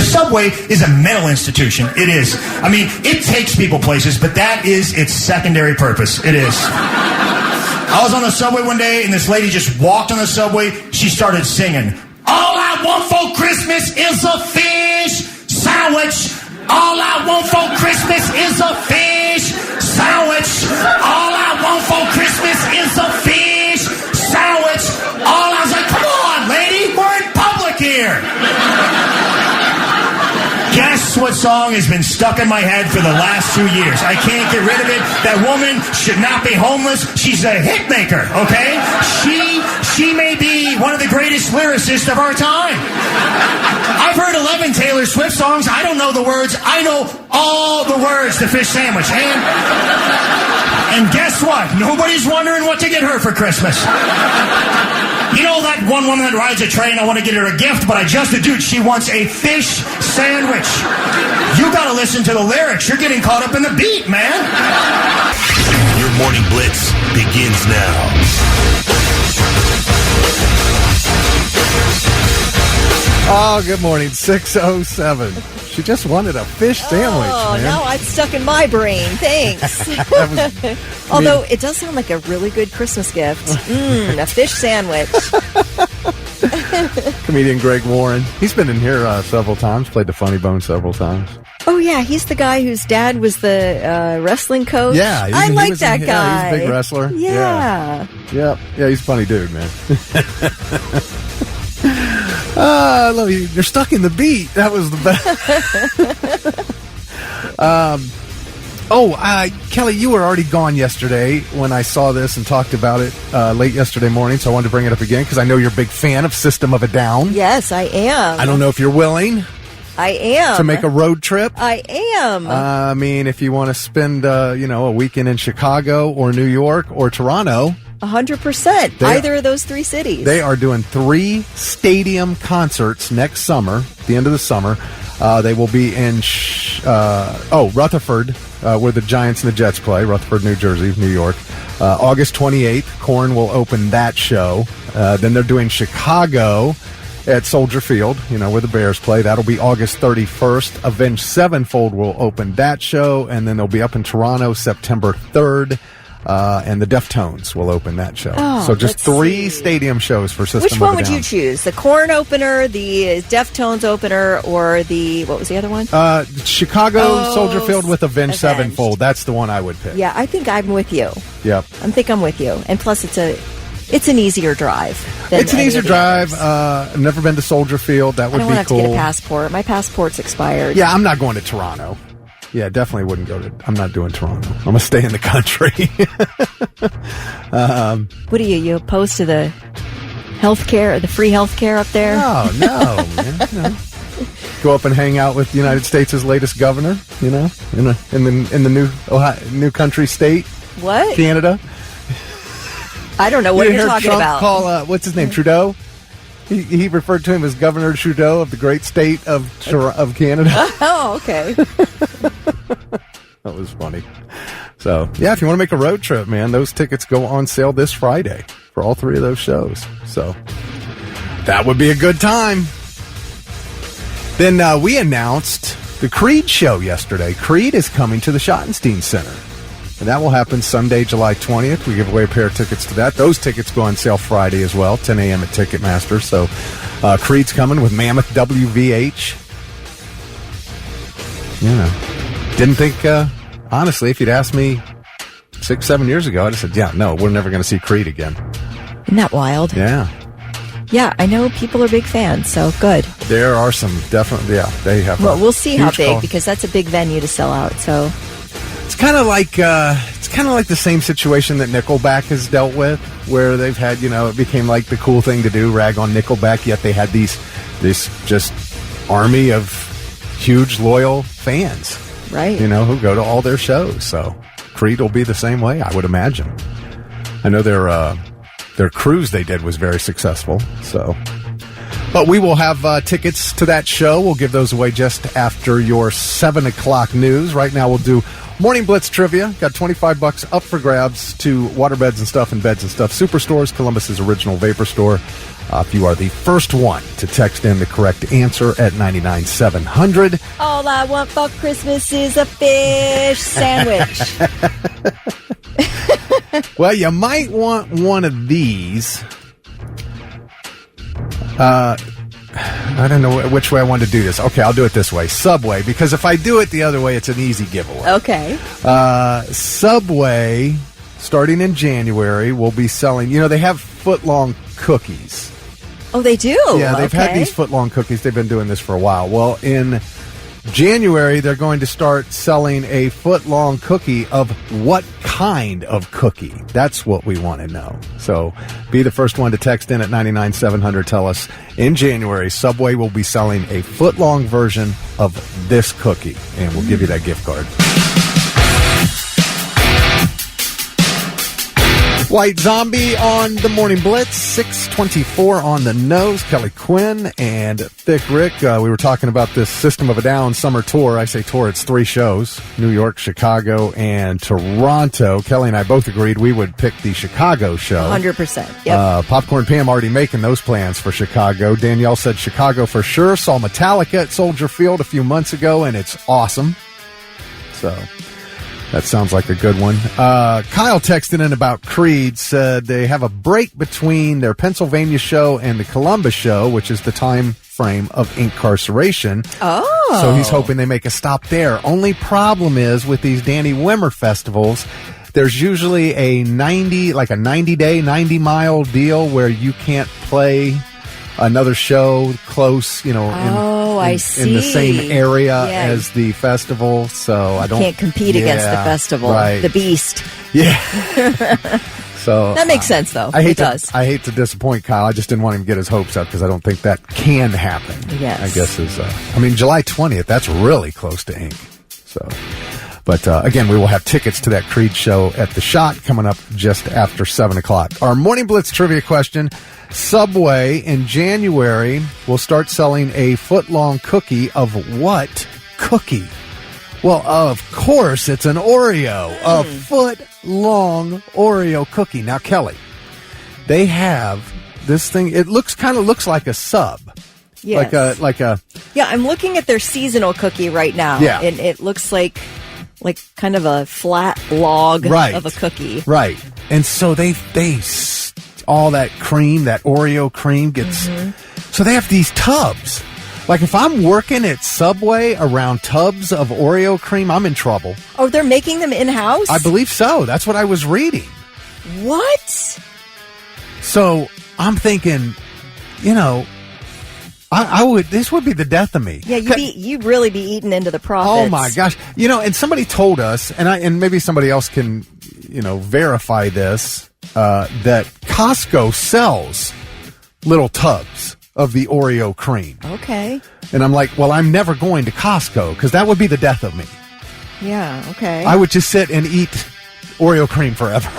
The subway is a mental institution. It is. I mean, it takes people places, but that is its secondary purpose. It is. I was on the subway one day, and this lady just walked on the subway. She started singing, "All I want for Christmas is a fish sandwich. All I want for Christmas is a fish sandwich. All I want for Christmas is a fish sandwich." All I was like, come on, lady, we're in public here. Guess what song has been stuck in my head for the last 2 years? I can't get rid of it. That woman should not be homeless. She's a hit maker, okay? She may be one of the greatest lyricists of our time. I've heard 11 Taylor Swift songs. I don't know the words. I know all the words to Fish Sandwich. And guess what? Nobody's wondering what to get her for Christmas. You know that one woman that rides a train, I want to get her a gift, but I just a dude. She wants a fish sandwich. You got to listen to the lyrics. You're getting caught up in the beat, man. Your Morning Blitz begins now. Oh, good morning. 6:07. She just wanted a fish sandwich. Oh, man. now it's stuck in my brain. Thanks. Although it does sound like a really good Christmas gift. A fish sandwich. Comedian Greg Warren. He's been in here several times, played the funny bone several times. Oh, yeah. He's the guy whose dad was the wrestling coach. Yeah. I like that guy. Yeah, he's a big wrestler. Yeah. Yeah, he's a funny dude, man. I love you. You're stuck in the beat. That was the best. Kelly, you were already gone yesterday when I saw this and talked about it late yesterday morning, so I wanted to bring it up again because I know you're a big fan of System of a Down. Yes, I am. I don't know if you're willing. I am. To make a road trip? I am. I mean, if you want to spend, a weekend in Chicago or New York or Toronto... 100%. Either of those three cities. They are doing 3 stadium concerts next summer, the end of the summer. They will be in Rutherford, where the Giants and the Jets play, Rutherford, New Jersey, New York. August 28th, Korn will open that show. Then they're doing Chicago at Soldier Field, where the Bears play. That'll be August 31st. Avenged Sevenfold will open that show, and then they'll be up in Toronto September 3rd. And the Deftones will open that show. Oh, so just 3 stadium shows for System of a Down. Which one would you choose? The Korn opener, the Deftones opener, or what was the other one? Chicago Soldier Field with Avenged Sevenfold. That's the one I would pick. Yeah, I think I'm with you. Yep. I think I'm with you. And plus, it's an easier drive. It's an easier drive. I've never been to Soldier Field. That would be cool. I don't have to get a passport. My passport's expired. Yeah, I'm not going to Toronto. Yeah, definitely wouldn't go to... I'm not doing Toronto. I'm going to stay in the country. What are you opposed to the healthcare, the free healthcare up there? No, man. No. Go up and hang out with the United States' latest governor, in the new country state. What? Canada. I don't know what you're talking Trump about. Call, what's his name, Trudeau? He referred to him as Governor Trudeau of the great state of Canada. Oh, okay. That was funny. So, yeah, if you want to make a road trip, man, those tickets go on sale this Friday for all 3 of those shows. So, that would be a good time. Then we announced the Creed show yesterday. Creed is coming to the Schottenstein Center. And that will happen Sunday, July 20th. We give away a pair of tickets to that. Those tickets go on sale Friday as well, 10 a.m. at Ticketmaster. So Creed's coming with Mammoth WVH. Didn't think, honestly, if you'd asked me 6-7 years ago, I'd have said, yeah, no, we're never going to see Creed again. Isn't that wild? Yeah. Yeah, I know people are big fans, so good. There are some definitely, they have. Well, we'll see how big, because that's a big venue to sell out, so... It's kind of like the same situation that Nickelback has dealt with, where they've had, it became like the cool thing to do, rag on Nickelback, yet they had this just army of huge loyal fans, right? Who go to all their shows. So Creed will be the same way, I would imagine. I know their cruise they did was very successful. So But we will have tickets to that show. We'll give those away just after your 7 o'clock news. Right now we'll do Morning Blitz Trivia. Got $25 up for grabs to Waterbeds and Stuff and Beds and Stuff Superstores, Columbus's original vapor store. If you are the first one to text in the correct answer at 99700. All I want for Christmas is a fish sandwich. Well, you might want one of these. I don't know which way I want to do this. Okay, I'll do it this way. Subway, because if I do it the other way, it's an easy giveaway. Okay. Subway, starting in January, will be selling, they have footlong cookies. Oh, they do? Yeah, they've had these footlong cookies. They've been doing this for a while. Well, in January, they're going to start selling a footlong cookie of what kind of cookie? That's what we want to know. So be the first one to text in at 99700. Tell us in January, Subway will be selling a footlong version of this cookie, and we'll give you that gift card. White Zombie on the Morning Blitz, 6:24 on the nose. Kelly Quinn and Thick Rick. We were talking about this System of a Down summer tour. I say tour, it's 3 shows, New York, Chicago, and Toronto. Kelly and I both agreed we would pick the Chicago show. 100%. Yep. Popcorn Pam already making those plans for Chicago. Danielle said Chicago for sure. Saw Metallica at Soldier Field a few months ago, and it's awesome. So that sounds like a good one. Kyle texted in about Creed, said they have a break between their Pennsylvania show and the Columbus show, which is the time frame of incarceration. Oh. So he's hoping they make a stop there. Only problem is with these Danny Wimmer festivals, there's usually a 90-day, 90-mile deal where you can't play another show close, in the same area as the festival. So I don't can't compete against the festival, right. The beast. Yeah. So that makes sense, though. I hate to disappoint Kyle. I just didn't want him to get his hopes up because I don't think that can happen. Yes. I guess July 20th. That's really close to ink. So. But, again, we will have tickets to that Creed show at The Shot coming up just after 7 o'clock. Our Morning Blitz trivia question, Subway in January will start selling a footlong cookie of what cookie? Well, of course, it's an Oreo, a foot-long Oreo cookie. Now, Kelly, they have this thing. It kind of looks like a sub. Yes. Yeah, I'm looking at their seasonal cookie right now. Yeah. And it looks like kind of a flat log of a cookie. Right. And so they all that cream, that Oreo cream gets, so they have these tubs. Like if I'm working at Subway around tubs of Oreo cream, I'm in trouble. Oh, they're making them in-house? I believe so. That's what I was reading. What? So I'm thinking, this would be the death of me. Yeah, you'd really be eating into the profits. Oh my gosh. And somebody told us, and maybe somebody else can, verify this, that Costco sells little tubs of the Oreo cream. Okay. And I'm like, well, I'm never going to Costco because that would be the death of me. Yeah, okay. I would just sit and eat Oreo cream forever.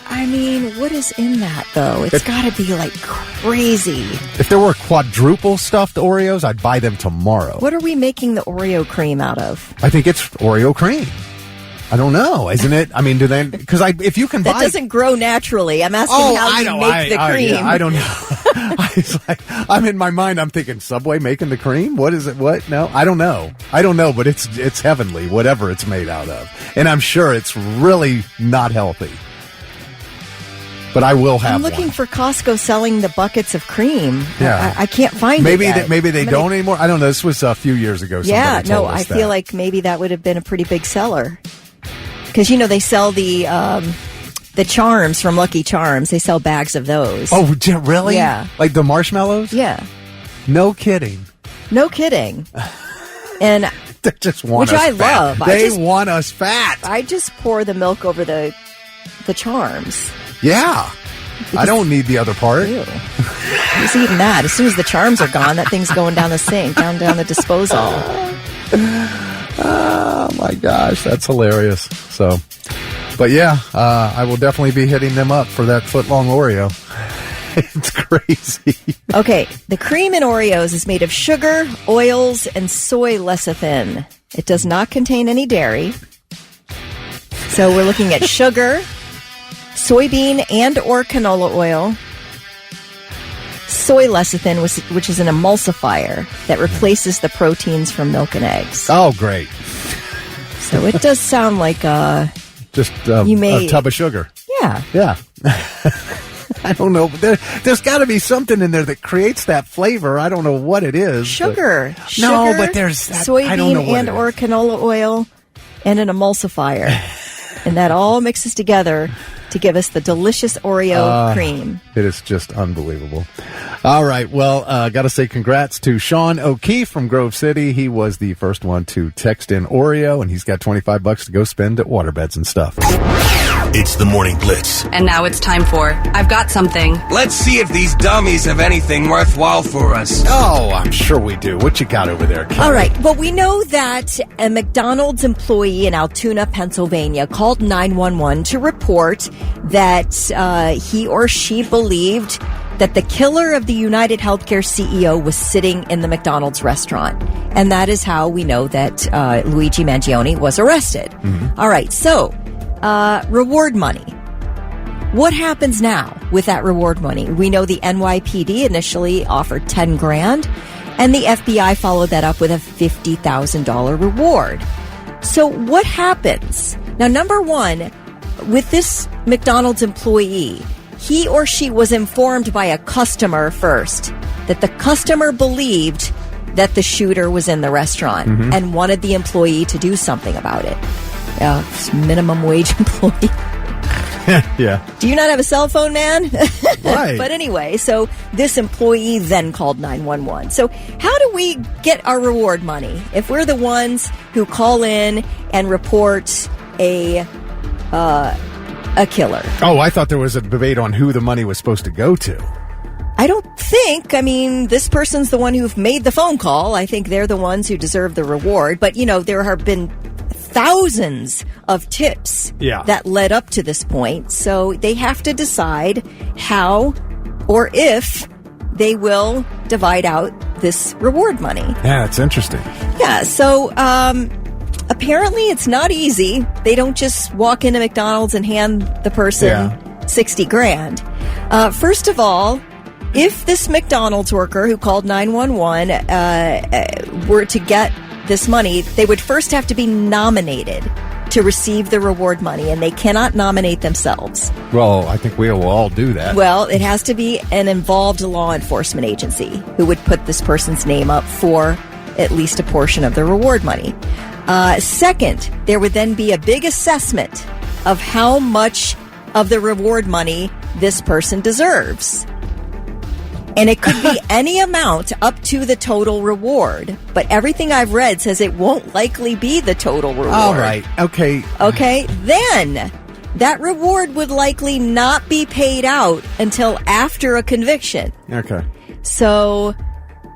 I mean, what is in that, though? It's got to be, crazy. If there were quadruple stuffed Oreos, I'd buy them tomorrow. What are we making the Oreo cream out of? I think it's Oreo cream. I don't know, isn't it? I mean, do they? Because if you can buy... That doesn't grow naturally. I'm asking how you make the cream. I don't know. I'm in my mind, I'm thinking, Subway making the cream? What is it? What? No, I don't know. But it's heavenly, whatever it's made out of. And I'm sure it's really not healthy. But I will have I'm looking one. for Costco selling the buckets of cream. Yeah. I can't find maybe it yet. Maybe they don't anymore. I don't know. This was a few years ago. Yeah, no, I feel like maybe that would have been a pretty big seller. Because, they sell the Charms from Lucky Charms. They sell bags of those. Oh, really? Yeah. Like the marshmallows? Yeah. No kidding. No kidding. And they just want which us I fat. love. They want us fat. I just pour the milk over the Charms. Yeah. I don't need the other part. Ew. Who's eating that? As soon as the Charms are gone, that thing's going down the sink, down the disposal. Oh, my gosh. That's hilarious. So, but yeah, I will definitely be hitting them up for that footlong Oreo. It's crazy. Okay, the cream in Oreos is made of sugar, oils, and soy lecithin. It does not contain any dairy. So we're looking at sugar, soybean and or canola oil, soy lecithin, which is an emulsifier that replaces the proteins from milk and eggs. Oh, great. So it does sound like just a tub of sugar. Yeah. Yeah. I don't know. There's got to be something in there that creates that flavor. I don't know what it is. Sugar. No, but there's soybean I don't know what and or canola oil and an emulsifier. And that all mixes together to give us the delicious Oreo cream. It is just unbelievable. All right. Well, got to say congrats to Sean O'Keefe from Grove City. He was the first one to text in Oreo, and he's got $25 to go spend at Waterbeds and stuff. It's the Morning Blitz. And now it's time for I've Got Something. Let's see if these dummies have anything worthwhile for us. Oh, I'm sure we do. What you got over there, Kelly? All right. Well, we know that a McDonald's employee in Altoona, Pennsylvania called 911 to report that he or she believed that the killer of the United Healthcare CEO was sitting in the McDonald's restaurant. And that is how we know that Luigi Mangione was arrested. Mm-hmm. All right. So, reward money. What happens now with that reward money? We know the NYPD initially offered $10,000 and the FBI followed that up with a $50,000 reward. So what happens? Now, number one, with this McDonald's employee, he or she was informed by a customer first that the customer believed that the shooter was in the restaurant and wanted the employee to do something about it. Minimum wage employee. Yeah. Do you not have a cell phone, man? Right. But anyway, so this employee then called 911. So how do we get our reward money if we're the ones who call in and report a killer? Oh, I thought there was a debate on who the money was supposed to go to. I don't think. I mean, this person's the one who made the phone call. I think they're the ones who deserve the reward. But, you know, there have been thousands of tips that led up to this point. So they have to decide how or if they will divide out this reward money. Yeah, it's interesting. Yeah, so apparently it's not easy. They don't just walk into McDonald's and hand the person $60,000. First of all, if this McDonald's worker who called 911 were to get this money, they would first have to be nominated to receive the reward money, and they cannot nominate themselves. Well, I think we will all do that. Well, it has to be an involved law enforcement agency who would put this person's name up for at least a portion of the reward money. Second, there would then be a big assessment of how much of the reward money this person deserves. And it could be any amount up to the total reward. But everything I've read says it won't likely be the total reward. All right. Okay. Okay. Then that reward would likely not be paid out until after a conviction. Okay. So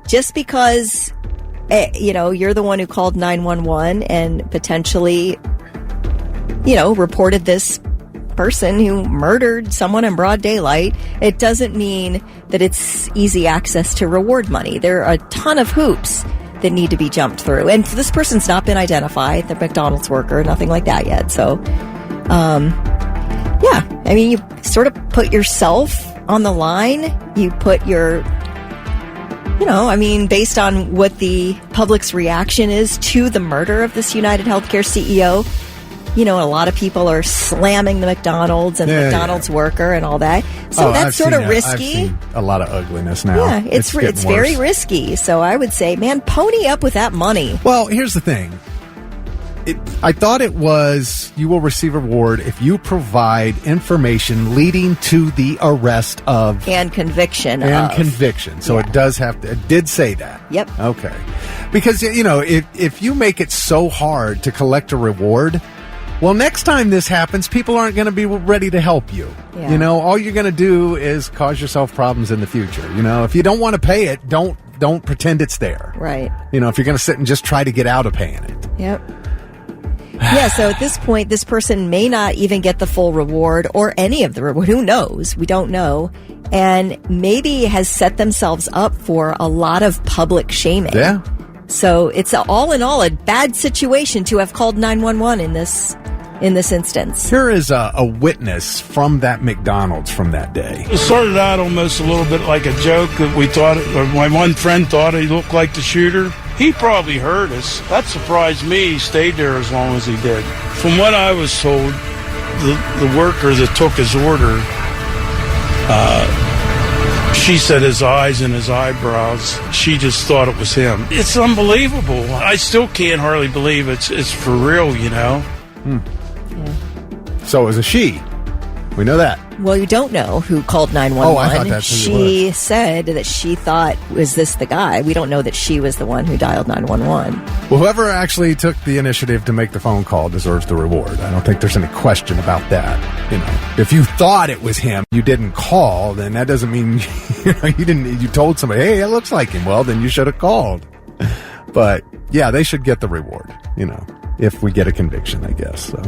just because, you're the one who called 911 and potentially, reported this person who murdered someone in broad daylight, it doesn't mean that it's easy access to reward money. There are a ton of hoops that need to be jumped through. And this person's not been identified, the McDonald's worker, nothing like that yet. So, you sort of put yourself on the line. You put your, based on what the public's reaction is to the murder of this United Healthcare CEO, a lot of people are slamming the McDonald's and the McDonald's worker and all that. So that's sort of risky. I've seen a lot of ugliness now. Yeah, it's very risky. So I would say, man, pony up with that money. Well, here's the thing. I thought it was you will receive a reward if you provide information leading to the arrest of and conviction. So it does have to. It did say that. Yep. Okay. Because if you make it so hard to collect a reward, well, next time this happens, people aren't going to be ready to help you. Yeah. All you're going to do is cause yourself problems in the future. If you don't want to pay it, don't pretend it's there. Right. If you're going to sit and just try to get out of paying it. Yep. Yeah, so at this point, this person may not even get the full reward or any of the reward. Who knows? We don't know. and maybe has set themselves up for a lot of public shaming. Yeah. So it's all in all a bad situation to have called 911 in this instance. Here is a witness from that McDonald's from that day. It started out almost a little bit like a joke that we thought, or my one friend thought he looked like the shooter. He probably heard us. That surprised me. He stayed there as long as he did. From what I was told, the worker that took his order, she said his eyes and his eyebrows, she just thought it was him. It's unbelievable. I still can't hardly believe it's for real, you know. Yeah. So it was a she. We know that. Well, you don't know who called 911. Oh, I thought that's who it She said that she thought, was this the guy? We don't know that she was the one who dialed 911. Well, whoever actually took the initiative to make the phone call deserves the reward. I don't think there's any question about that. You know, if you thought it was him, you didn't call, then that doesn't mean you told somebody, hey, it looks like him. Well, then you should have called. But yeah, they should get the reward, if we get a conviction, I guess. So,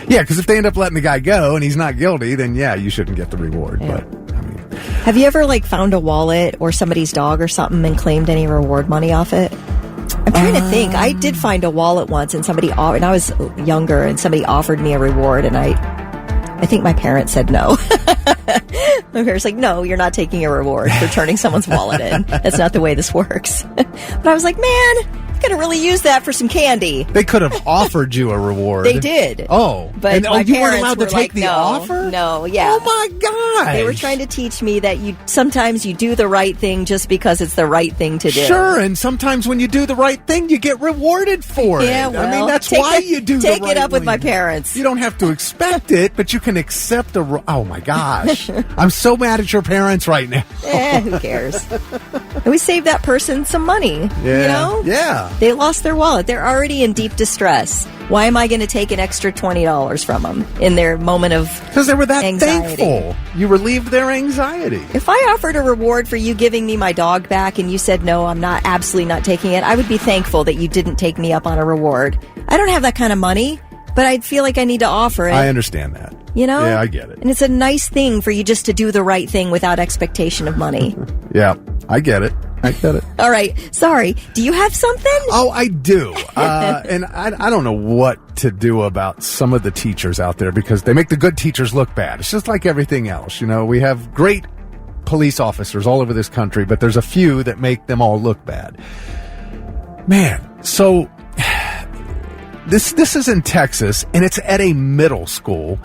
yeah, because if they end up letting the guy go and he's not guilty, then yeah, you shouldn't get the reward. Yeah. But I mean, have you ever found a wallet or somebody's dog or something and claimed any reward money off it? I'm trying to think. I did find a wallet once, and and I was younger, and somebody offered me a reward, and I think my parents said no. My parents like, no, you're not taking a reward for turning someone's wallet in. That's not the way this works. But I was like, man, could have really used that for some candy. They could have offered you a reward. They did. Oh. But my you weren't parents allowed to were take like, the no, offer? No, yeah. Oh, my God. They were trying to teach me that sometimes you do the right thing just because it's the right thing to do. Sure, and sometimes when you do the right thing, you get rewarded for it. Yeah, well, I mean, that's why you do the right thing. Take it up with my parents. You don't have to expect it, but you can accept oh, my gosh. I'm so mad at your parents right now. Who cares? And we saved that person some money. Yeah. Yeah. They lost their wallet. They're already in deep distress. Why am I going to take an extra $20 from them in their moment of because they were that anxiety. Thankful. You relieved their anxiety. If I offered a reward for you giving me my dog back and you said, no, I'm absolutely not taking it, I would be thankful that you didn't take me up on a reward. I don't have that kind of money, but I'd feel like I need to offer it. I understand that. Yeah, I get it. And it's a nice thing for you just to do the right thing without expectation of money. Yeah, I get it. All right. Sorry. Do you have something? Oh, I do. And I don't know what to do about some of the teachers out there because they make the good teachers look bad. It's just like everything else. We have great police officers all over this country, but there's a few that make them all look bad. Man, so this is in Texas, and it's at a middle school.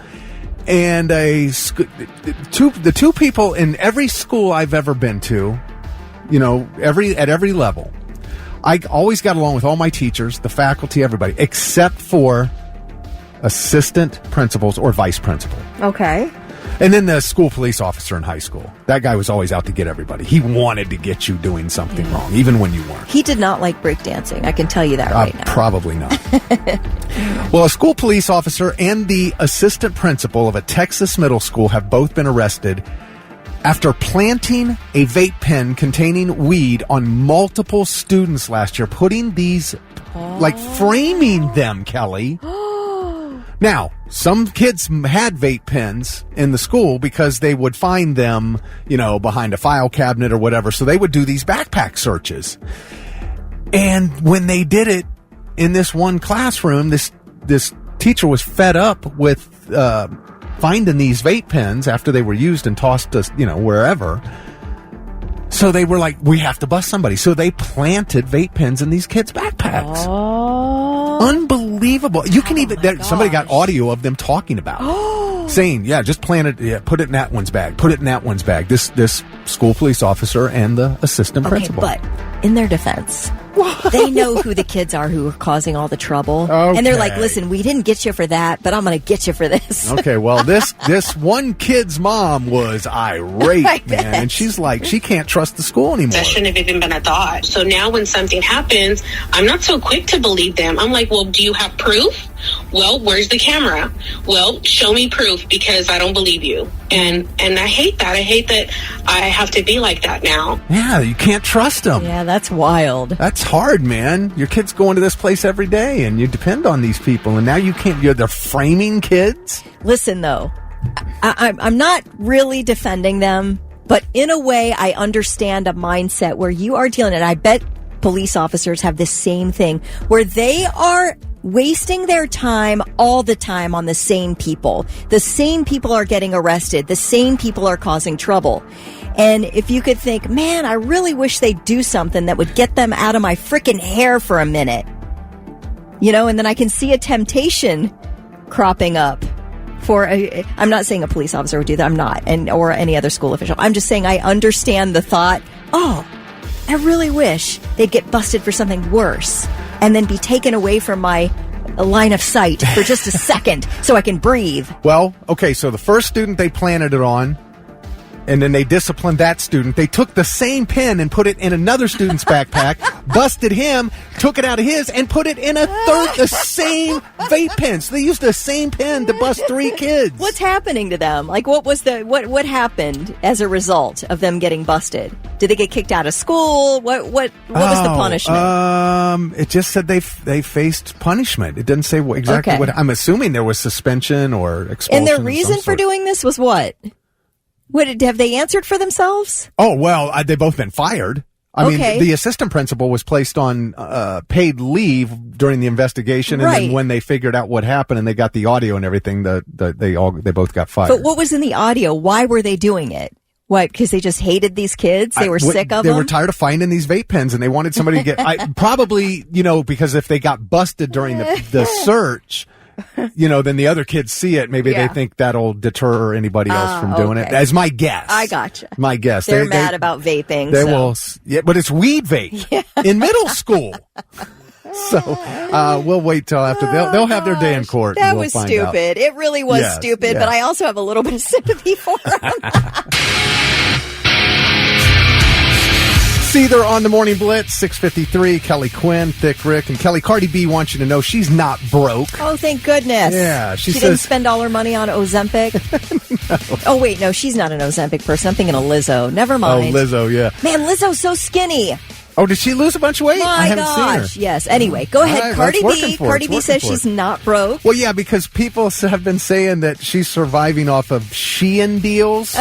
And the two people in every school I've ever been to, at every level, I always got along with all my teachers, the faculty, everybody, except for assistant principals or vice principal. Okay. And then the school police officer in high school. That guy was always out to get everybody. He wanted to get you doing something wrong, even when you weren't. He did not like breakdancing. I can tell you that right now. Probably not. Well, a school police officer and the assistant principal of a Texas middle school have both been arrested after planting a vape pen containing weed on multiple students last year, putting these, framing them, Kelly. Now, some kids had vape pens in the school because they would find them, behind a file cabinet or whatever. So they would do these backpack searches. And when they did it in this one classroom, this teacher was fed up with finding these vape pens after they were used and tossed to, wherever. So they were like, we have to bust somebody. So they planted vape pens in these kids' backpacks. Oh. Unbelievable. You can somebody got audio of them talking about it. Saying, just plant it, put it in that one's bag, put it in that one's bag. This school police officer and the assistant principal. But in their defense, they know who the kids are who are causing all the trouble. Okay. And they're like, listen, we didn't get you for that, but I'm going to get you for this. Okay, well, this one kid's mom was irate, man. And she's like, she can't trust the school anymore. That shouldn't have even been a thought. So now when something happens, I'm not so quick to believe them. I'm like, well, do you have proof? Well, where's the camera? Well, show me proof because I don't believe you. And I hate that. I hate that I have to be like that now. Yeah, you can't trust them. Yeah, that's wild. That's hard, man. Your kid's going to this place every day, and you depend on these people, and now you can't. They're framing kids. Listen, though, I'm not really defending them, But in a way, I understand a mindset where you are dealing, and I bet police officers have the same thing, where they are wasting their time all the time on the same people. The same people are getting arrested. The same people are causing trouble. And if you could think, man, I really wish they'd do something that would get them out of my freaking hair for a minute. And then I can see a temptation cropping up. I'm not saying a police officer would do that. I'm not. Or any other school official. I'm just saying I understand the thought, I really wish they'd get busted for something worse and then be taken away from my line of sight for just a second so I can breathe. Well, okay, so the first student they planted it on, and then they disciplined that student. They took the same pen and put it in another student's backpack, busted him, took it out of his, and put it in the same vape pen. So they used the same pen to bust 3 kids. What's happening to them? Like, what happened as a result of them getting busted? Did they get kicked out of school? What was the punishment? It just said they faced punishment. It didn't say exactly what. I'm assuming there was suspension or expulsion. And their reason for doing this was what? Have they answered for themselves? Oh, well, they've both been fired. I mean, the assistant principal was placed on paid leave during the investigation, and then when they figured out what happened and they got the audio and everything, they both got fired. But what was in the audio? Why were they doing it? What, because they just hated these kids? They were sick of them? They were tired of finding these vape pens, and they wanted somebody to get... probably, because if they got busted during the search... then the other kids see it. Maybe they think that'll deter anybody else from doing it. As my guess. I gotcha. My guess. They're mad about vaping. They will. Yeah, but it's weed vape in middle school. So we'll wait till after they'll have their day in court. That was stupid. It really was stupid. But I also have a little bit of sympathy for them. Either on the Morning Blitz, 6:53, Kelly Quinn, Thick Rick, and Kelly. Cardi B wants you to know she's not broke. Oh, thank goodness. Yeah. She didn't spend all her money on Ozempic? No. Oh, wait, no, she's not an Ozempic person. I'm thinking of Lizzo. Never mind. Oh, Lizzo, yeah. Man, Lizzo's so skinny. Oh, did she lose a bunch of weight? I haven't seen her. Yes. Anyway, go ahead. Cardi B. Cardi B says she's not broke. Well, yeah, because people have been saying that she's surviving off of Shein deals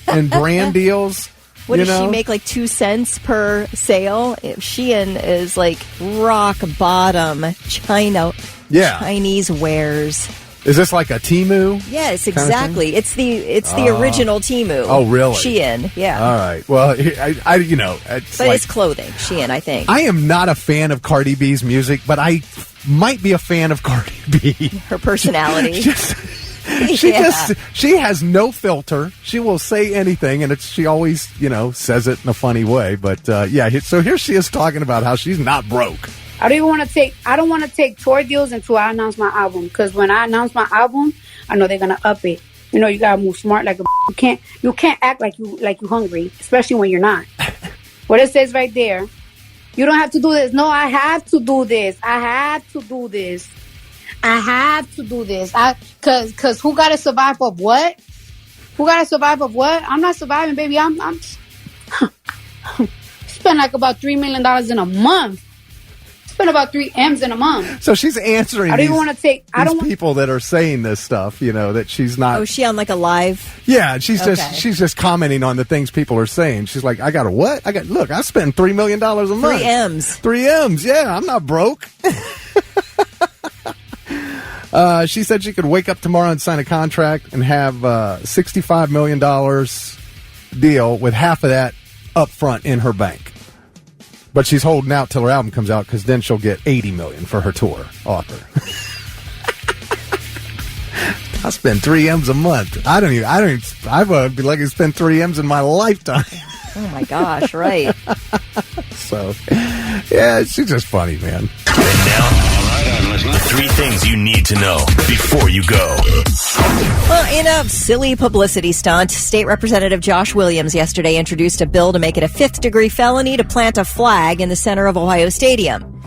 and brand deals. What does she make, like 2 cents per sale? Shein is like rock bottom Chinese wares. Is this like a Temu? Yes, exactly. It's the original Temu. Oh, really? Shein, yeah. All right. Well, it's clothing. Shein, I think. I am not a fan of Cardi B's music, but I might be a fan of Cardi B. Her personality. She has no filter. She will say anything, and she always, says it in a funny way. But so here she is talking about how she's not broke. I don't want to take tour deals until I announce my album, because when I announce my album, I know they're gonna up it. You gotta move smart like you can't act like you hungry, especially when you're not. What it says right there, you don't have to do this. No, I have to do this. I have to do this. Cause who gotta survive of what? I'm not surviving, baby. I'm spend like about $3 million in a month. Spend about 3 M's in a month. So she's answering. I don't even want to take. People that are saying this stuff. That she's not. Oh, is she on like a live? Yeah, she's just commenting on the things people are saying. She's like, I got a what? I spend $3 million a month. 3 M's. 3 M's. Yeah, I'm not broke. She said she could wake up tomorrow and sign a contract and have $65 million deal with half of that up front in her bank. But she's holding out till her album comes out, because then she'll get $80 million for her tour author. I spend 3 M's a month. I would be lucky to spend 3 M's in my lifetime. Oh my gosh, right. So, yeah, she's just funny, man. And now, 3 things you need to know before you go. Well, in a silly publicity stunt, State Representative Josh Williams yesterday introduced a bill to make it a 5th-degree felony to plant a flag in the center of Ohio Stadium.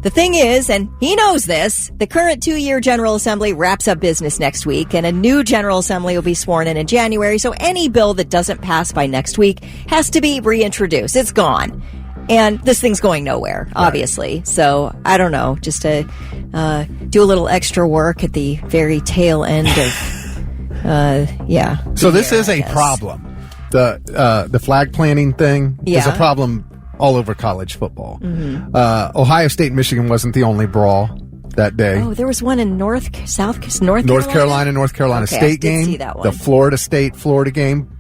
The thing is, and he knows this, the current 2-year General Assembly wraps up business next week, and a new General Assembly will be sworn in January, so any bill that doesn't pass by next week has to be reintroduced. It's gone. And this thing's going nowhere, obviously. Right. So, I don't know, just to do a little extra work at the very tail end of, So this is a problem. The flag planting thing is a problem all over college football. Ohio State and Michigan wasn't the only brawl that day. Oh, there was one in North Carolina okay, State game. See that one. The Florida State Florida game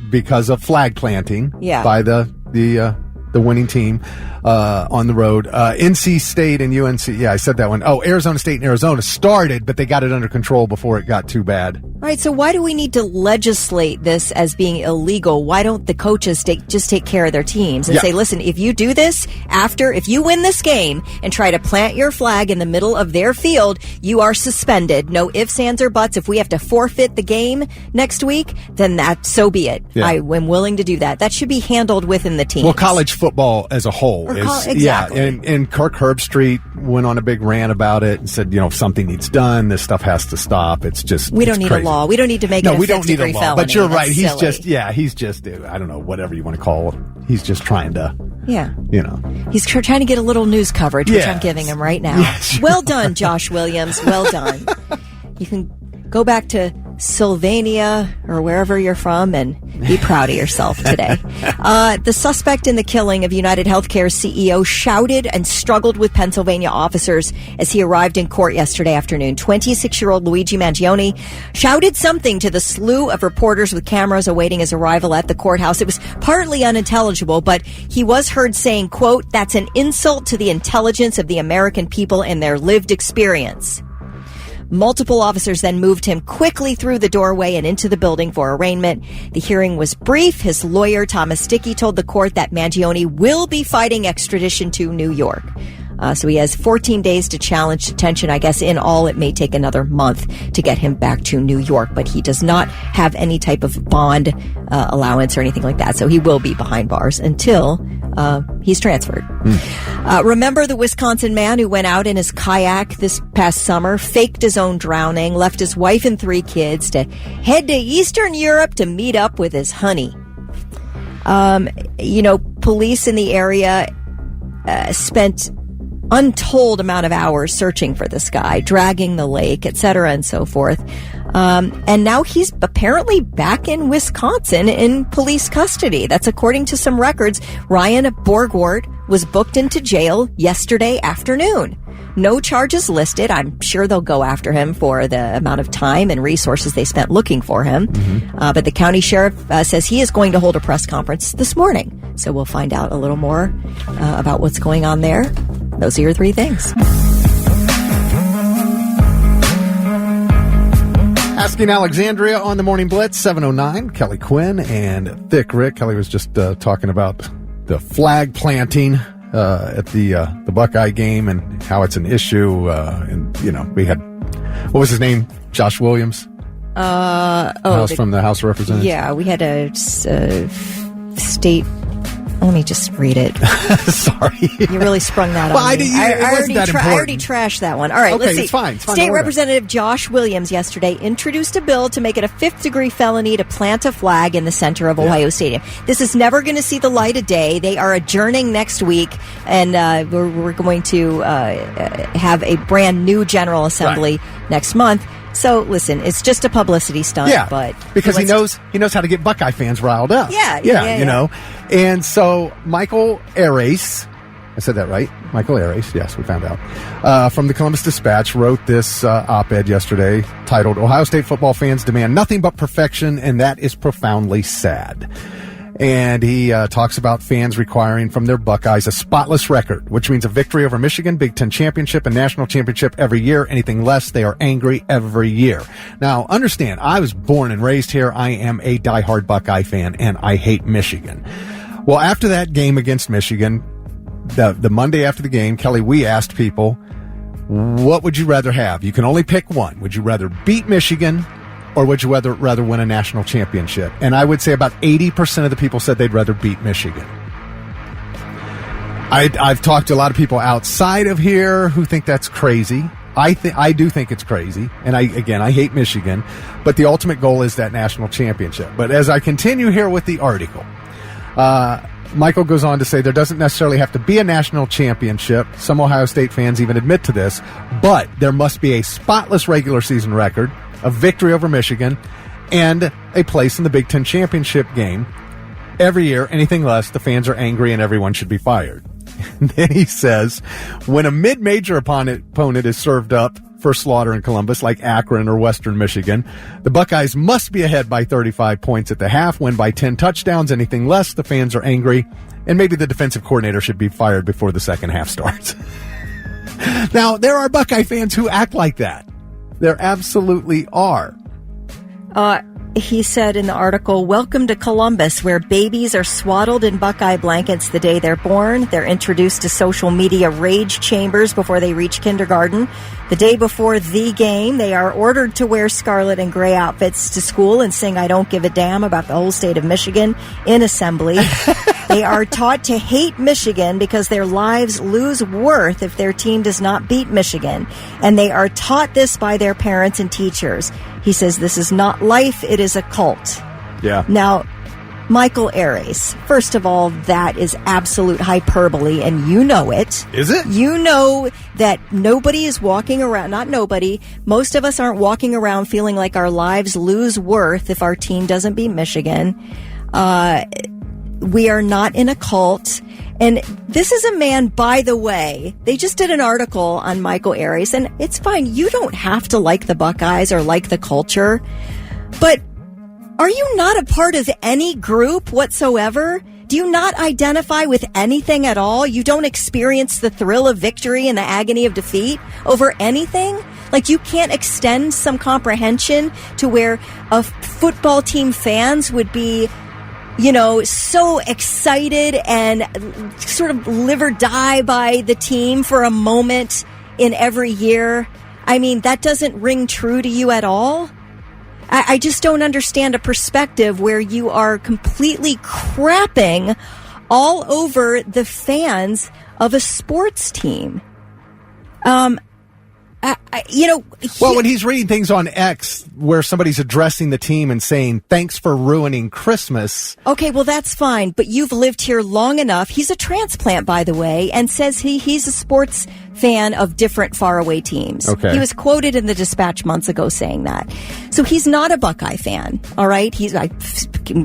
because of flag planting by the winning team on the road. NC State and UNC. Yeah, I said that one. Oh, Arizona State and Arizona started, but they got it under control before it got too bad. All right, so why do we need to legislate this as being illegal? Why don't the coaches just take care of their teams and say, listen, if you do this if you win this game and try to plant your flag in the middle of their field, you are suspended. No ifs, ands, or buts. If we have to forfeit the game next week, then so be it. Yeah. I am willing to do that. That should be handled within the team. Well, college football as a whole exactly. Yeah, and Kirk Herbstreit went on a big rant about it and said, if something needs done, this stuff has to stop. It's just we don't need crazy. A law. We don't need to make it a 6-degree felony. But you're right. That's he's just I don't know, whatever you want to call it. He's just trying to he's trying to get a little news coverage, which I'm giving him right now. Yes. Well done, Josh Williams. Well done. You can go back to Sylvania or wherever you're from and be proud of yourself today. The suspect in the killing of United Healthcare's CEO shouted and struggled with Pennsylvania officers as he arrived in court yesterday afternoon. 26-year-old Luigi Mangione shouted something to the slew of reporters with cameras awaiting his arrival at the courthouse. It was partly unintelligible, but he was heard saying, quote, "That's an insult to the intelligence of the American people and their lived experience." Multiple officers then moved him quickly through the doorway and into the building for arraignment. The hearing was brief. His lawyer, Thomas Dickey, told the court that Mangione will be fighting extradition to New York. So he has 14 days to challenge detention. I guess in all, it may take another month to get him back to New York, but he does not have any type of bond allowance or anything like that. So he will be behind bars until he's transferred. Remember the Wisconsin man who went out in his kayak this past summer, faked his own drowning, left his wife and 3 kids to head to Eastern Europe to meet up with his honey. Police in the area spent untold amount of hours searching for this guy, dragging the lake, etc., and so forth. And now he's apparently back in Wisconsin in police custody. That's according to some records. Ryan Borgward was booked into jail yesterday afternoon. No charges listed. I'm sure they'll go after him for the amount of time and resources they spent looking for him. But the county sheriff says he is going to hold a press conference this morning. So we'll find out a little more about what's going on there. Those are your 3 things. Asking Alexandria on the Morning Blitz, 7:09. Kelly Quinn and Thick Rick. Kelly was just talking about the flag planting at the Buckeye game and how it's an issue. And we had, what was his name? Josh Williams. From the House of Representatives. Yeah, we had a state. Let me just read it. Sorry. You really sprung that on me. I already trashed that one. All right, let's see. It's fine. State Representative Josh Williams yesterday introduced a bill to make it a 5th-degree felony to plant a flag in the center of Ohio Stadium. This is never going to see the light of day. They are adjourning next week, and we're going to have a brand new General Assembly next month. So listen, it's just a publicity stunt. Yeah, but because he knows how to get Buckeye fans riled up. Yeah. And so Michael Arace, I said that right? Michael Arace, yes, we found out, from the Columbus Dispatch, wrote this op-ed yesterday titled, "Ohio State football fans demand nothing but perfection, and that is profoundly sad." And he talks about fans requiring from their Buckeyes a spotless record, which means a victory over Michigan, Big Ten championship, and national championship every year. Anything less, they are angry every year. Now, understand, I was born and raised here. I am a diehard Buckeye fan, and I hate Michigan. Well, after that game against Michigan, the Monday after the game, Kelly, we asked people, what would you rather have? You can only pick one. Would you rather beat Michigan, or would you rather win a national championship? And I would say about 80% of the people said they'd rather beat Michigan. I've talked to a lot of people outside of here who think that's crazy. I do think it's crazy. And I hate Michigan. But the ultimate goal is that national championship. But as I continue here with the article, Michael goes on to say there doesn't necessarily have to be a national championship. Some Ohio State fans even admit to this. But there must be a spotless regular season record, a victory over Michigan, and a place in the Big Ten championship game Every year, anything less, the fans are angry and everyone should be fired. And then he says, when a mid-major opponent is served up for slaughter in Columbus, like Akron or Western Michigan, the Buckeyes must be ahead by 35 points at the half, win by 10 touchdowns. Anything less, the fans are angry, and maybe the defensive coordinator should be fired before the second half starts. Now, there are Buckeye fans who act like that. There absolutely are. He said in the article, welcome to Columbus, where babies are swaddled in Buckeye blankets the day they're born. They're introduced to social media rage chambers before they reach kindergarten. The day before the game, they are ordered to wear scarlet and gray outfits to school and sing I Don't Give a Damn about the whole state of Michigan in assembly. They are taught to hate Michigan because their lives lose worth if their team does not beat Michigan. And they are taught this by their parents and teachers. He says this is not life, it is a cult. Yeah. Now, Michael Ares, first of all, that is absolute hyperbole, and you know it. Is it? You know that nobody is walking around, not nobody, most of us aren't walking around feeling like our lives lose worth if our team doesn't beat Michigan. We are not in a cult. And this is a man, by the way, they just did an article on Michael Ares, and it's fine. You don't have to like the Buckeyes or like the culture, but are you not a part of any group whatsoever? Do you not identify with anything at all? You don't experience the thrill of victory and the agony of defeat over anything? Like, you can't extend some comprehension to where a football team fans would be, you know, so excited and sort of live or die by the team for a moment in every year. I mean, that doesn't ring true to you at all. I just don't understand a perspective where you are completely crapping all over the fans of a sports team. When he's reading things on X where somebody's addressing the team and saying, thanks for ruining Christmas. Okay, well, that's fine, but you've lived here long enough. He's a transplant, by the way, and says he's a sports fan of different faraway teams. Okay. He was quoted in the Dispatch months ago saying that. So he's not a Buckeye fan, all right? I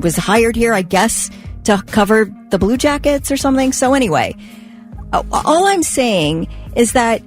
was hired here, I guess, to cover the Blue Jackets or something. So anyway, all I'm saying is that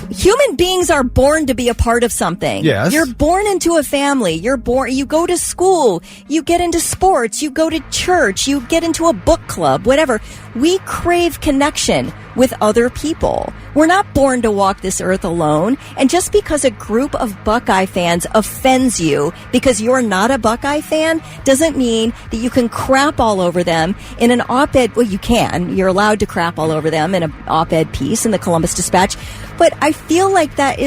human beings are born to be a part of something. Yes. You're born into a family. You go to school. You get into sports. You go to church. You get into a book club, whatever. We crave connection with other people. We're not born to walk this earth alone. And just because a group of Buckeye fans offends you because you're not a Buckeye fan doesn't mean that you can crap all over them in an op-ed. Well, you can. You're allowed to crap all over them in an op-ed piece in the Columbus Dispatch. But I feel like that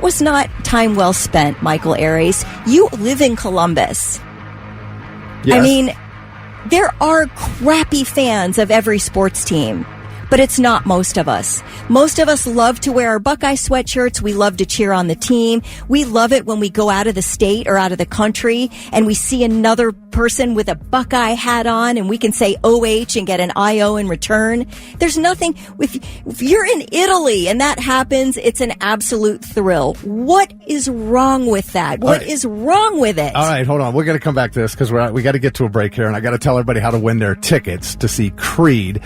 was not time well spent, Michael Ares. You live in Columbus. Yes. I mean, there are crappy fans of every sports team, but it's not most of us. Most of us love to wear our Buckeye sweatshirts. We love to cheer on the team. We love it when we go out of the state or out of the country and we see another person with a Buckeye hat on and we can say OH and get an IO in return. There's nothing, if you're in Italy and that happens, it's an absolute thrill. What is wrong with that? What is wrong with it? All right, hold on. We're going to come back to this because we got to get to a break here, and I got to tell everybody how to win their tickets to see Creed.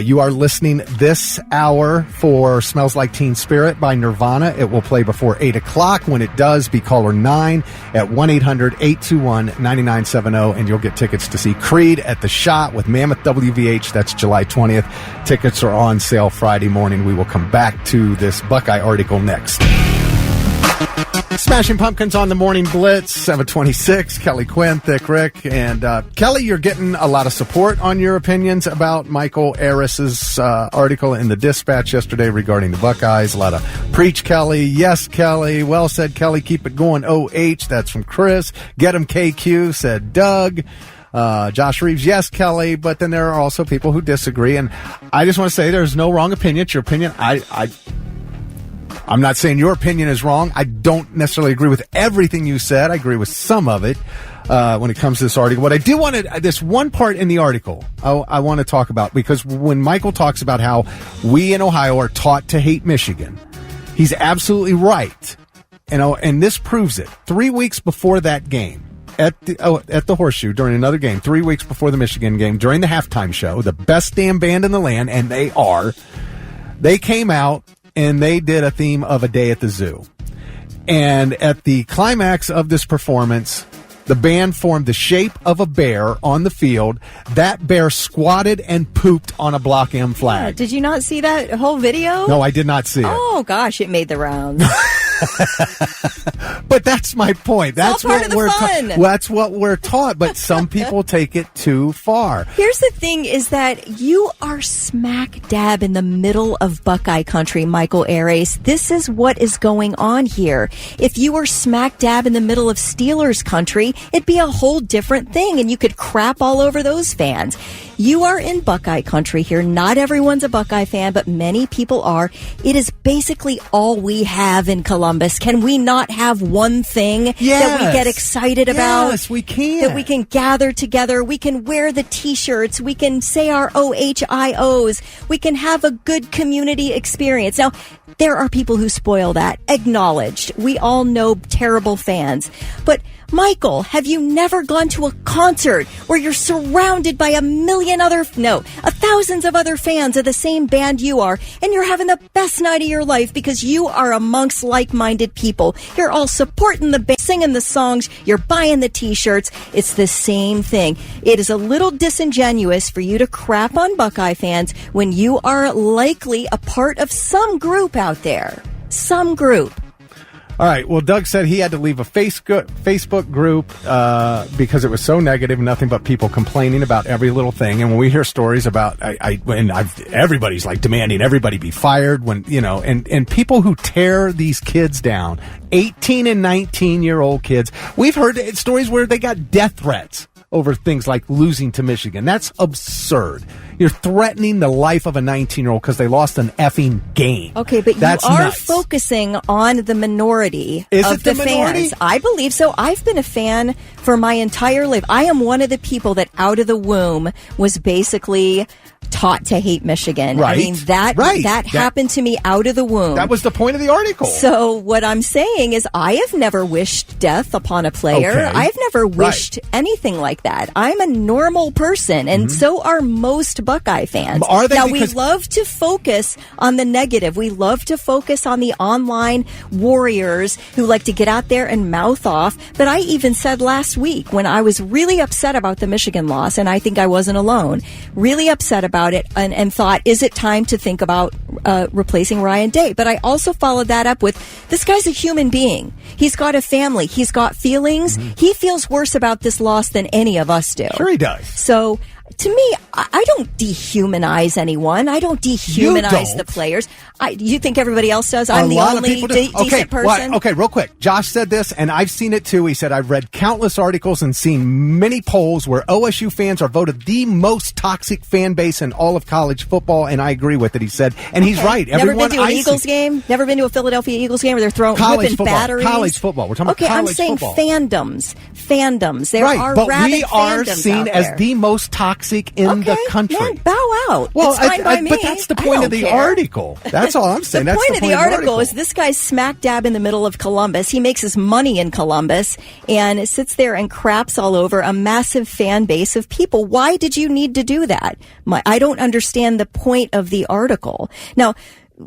You are listening this hour for Smells Like Teen Spirit by Nirvana. It will play before 8 o'clock. When it does, be caller 9 at 1-800-821-9970, and you'll get tickets to see Creed at the Shot with Mammoth WVH. That's July 20th. Tickets are on sale Friday morning. We will come back to this Buckeye article next. Smashing Pumpkins on the Morning Blitz, 726, Kelly Quinn, Thick Rick. And Kelly, you're getting a lot of support on your opinions about Michael Ares's article in the Dispatch yesterday regarding the Buckeyes. A lot of preach Kelly, yes Kelly, well said Kelly, keep it going OH, that's from Chris. Get him KQ, said Doug. Josh Reeves, yes Kelly, but then there are also people who disagree. And I just want to say there's no wrong opinion. It's your opinion. I'm not saying your opinion is wrong. I don't necessarily agree with everything you said. I agree with some of it when it comes to this article. But I do want to, this one part in the article I want to talk about, because when Michael talks about how we in Ohio are taught to hate Michigan, he's absolutely right. And this proves it. 3 weeks before that game, at the Horseshoe during another game, 3 weeks before the Michigan game, during the halftime show, the best damn band in the land, and they came out and they did a theme of A Day at the Zoo. And at the climax of this performance, the band formed the shape of a bear on the field. That bear squatted and pooped on a Block M flag. Yeah, did you not see that whole video? No, I did not see it. Oh, gosh, it made the rounds. But that's my point. That's all part of the fun. That's what we're taught, but some people take it too far. Here's the thing is that you are smack dab in the middle of Buckeye country, Michael Ares. This is what is going on here. If you were smack dab in the middle of Steelers country, it'd be a whole different thing, and you could crap all over those fans. You are in Buckeye country here. Not everyone's a Buckeye fan, but many people are. It is basically all we have in Columbus. Can we not have one thing that we get excited about? Yes, we can. That we can gather together. We can wear the T-shirts. We can say our OHIOs. We can have a good community experience. Now, there are people who spoil that. Acknowledged. We all know terrible fans. But Michael, have you never gone to a concert where you're surrounded by thousands of other fans of the same band you are, and you're having the best night of your life because you are amongst like-minded people. You're all supporting the band, singing the songs, you're buying the T-shirts. It's the same thing. It is a little disingenuous for you to crap on Buckeye fans when you are likely a part of some group out there. Some group. All right. Well, Doug said he had to leave a Facebook group because it was so negative, nothing but people complaining about every little thing. And when we hear stories about, everybody's like demanding everybody be fired and people who tear these kids down, 18 and 19-year-old kids. We've heard stories where they got death threats over things like losing to Michigan. That's absurd. You're threatening the life of a 19-year-old because they lost an effing game. Okay, but that's you are nuts. Focusing on the minority of the minority? fans. I believe so. I've been a fan for my entire life. I am one of the people that out of the womb was basically taught to hate Michigan. Right. I mean, that happened to me out of the womb. That was the point of the article. So what I'm saying is I have never wished death upon a player. Okay. I've never wished anything like that. I'm a normal person, and so are most Buckeye fans. Are they? Now, we love to focus on the negative. We love to focus on the online warriors who like to get out there and mouth off. But I even said last week when I was really upset about the Michigan loss, and I think I wasn't alone, really upset about it and thought, is it time to think about replacing Ryan Day? But I also followed that up with, this guy's a human being. He's got a family. He's got feelings. He feels worse about this loss than any of us do. Sure he does. So to me, I don't dehumanize anyone. I don't dehumanize the players. You think everybody else does? I'm the only decent person? Okay, real quick. Josh said this, and I've seen it too. He said, I've read countless articles and seen many polls where OSU fans are voted the most toxic fan base in all of college football, and I agree with it, he said. And he's right. Never been to an Eagles game? Never been to a Philadelphia Eagles game where they're throwing whipping batteries? College football. We're talking about college football. Okay, I'm saying fandoms. There are but rabid we are fandoms seen out as there. the most toxic in the country. Man, bow out. Well, it's fine by me. But that's the point of the article. That's all I'm saying. The that's point of the article is this guy's smack dab in the middle of Columbus. He makes his money in Columbus and sits there and craps all over a massive fan base of people. Why did you need to do that? I don't understand the point of the article. Now,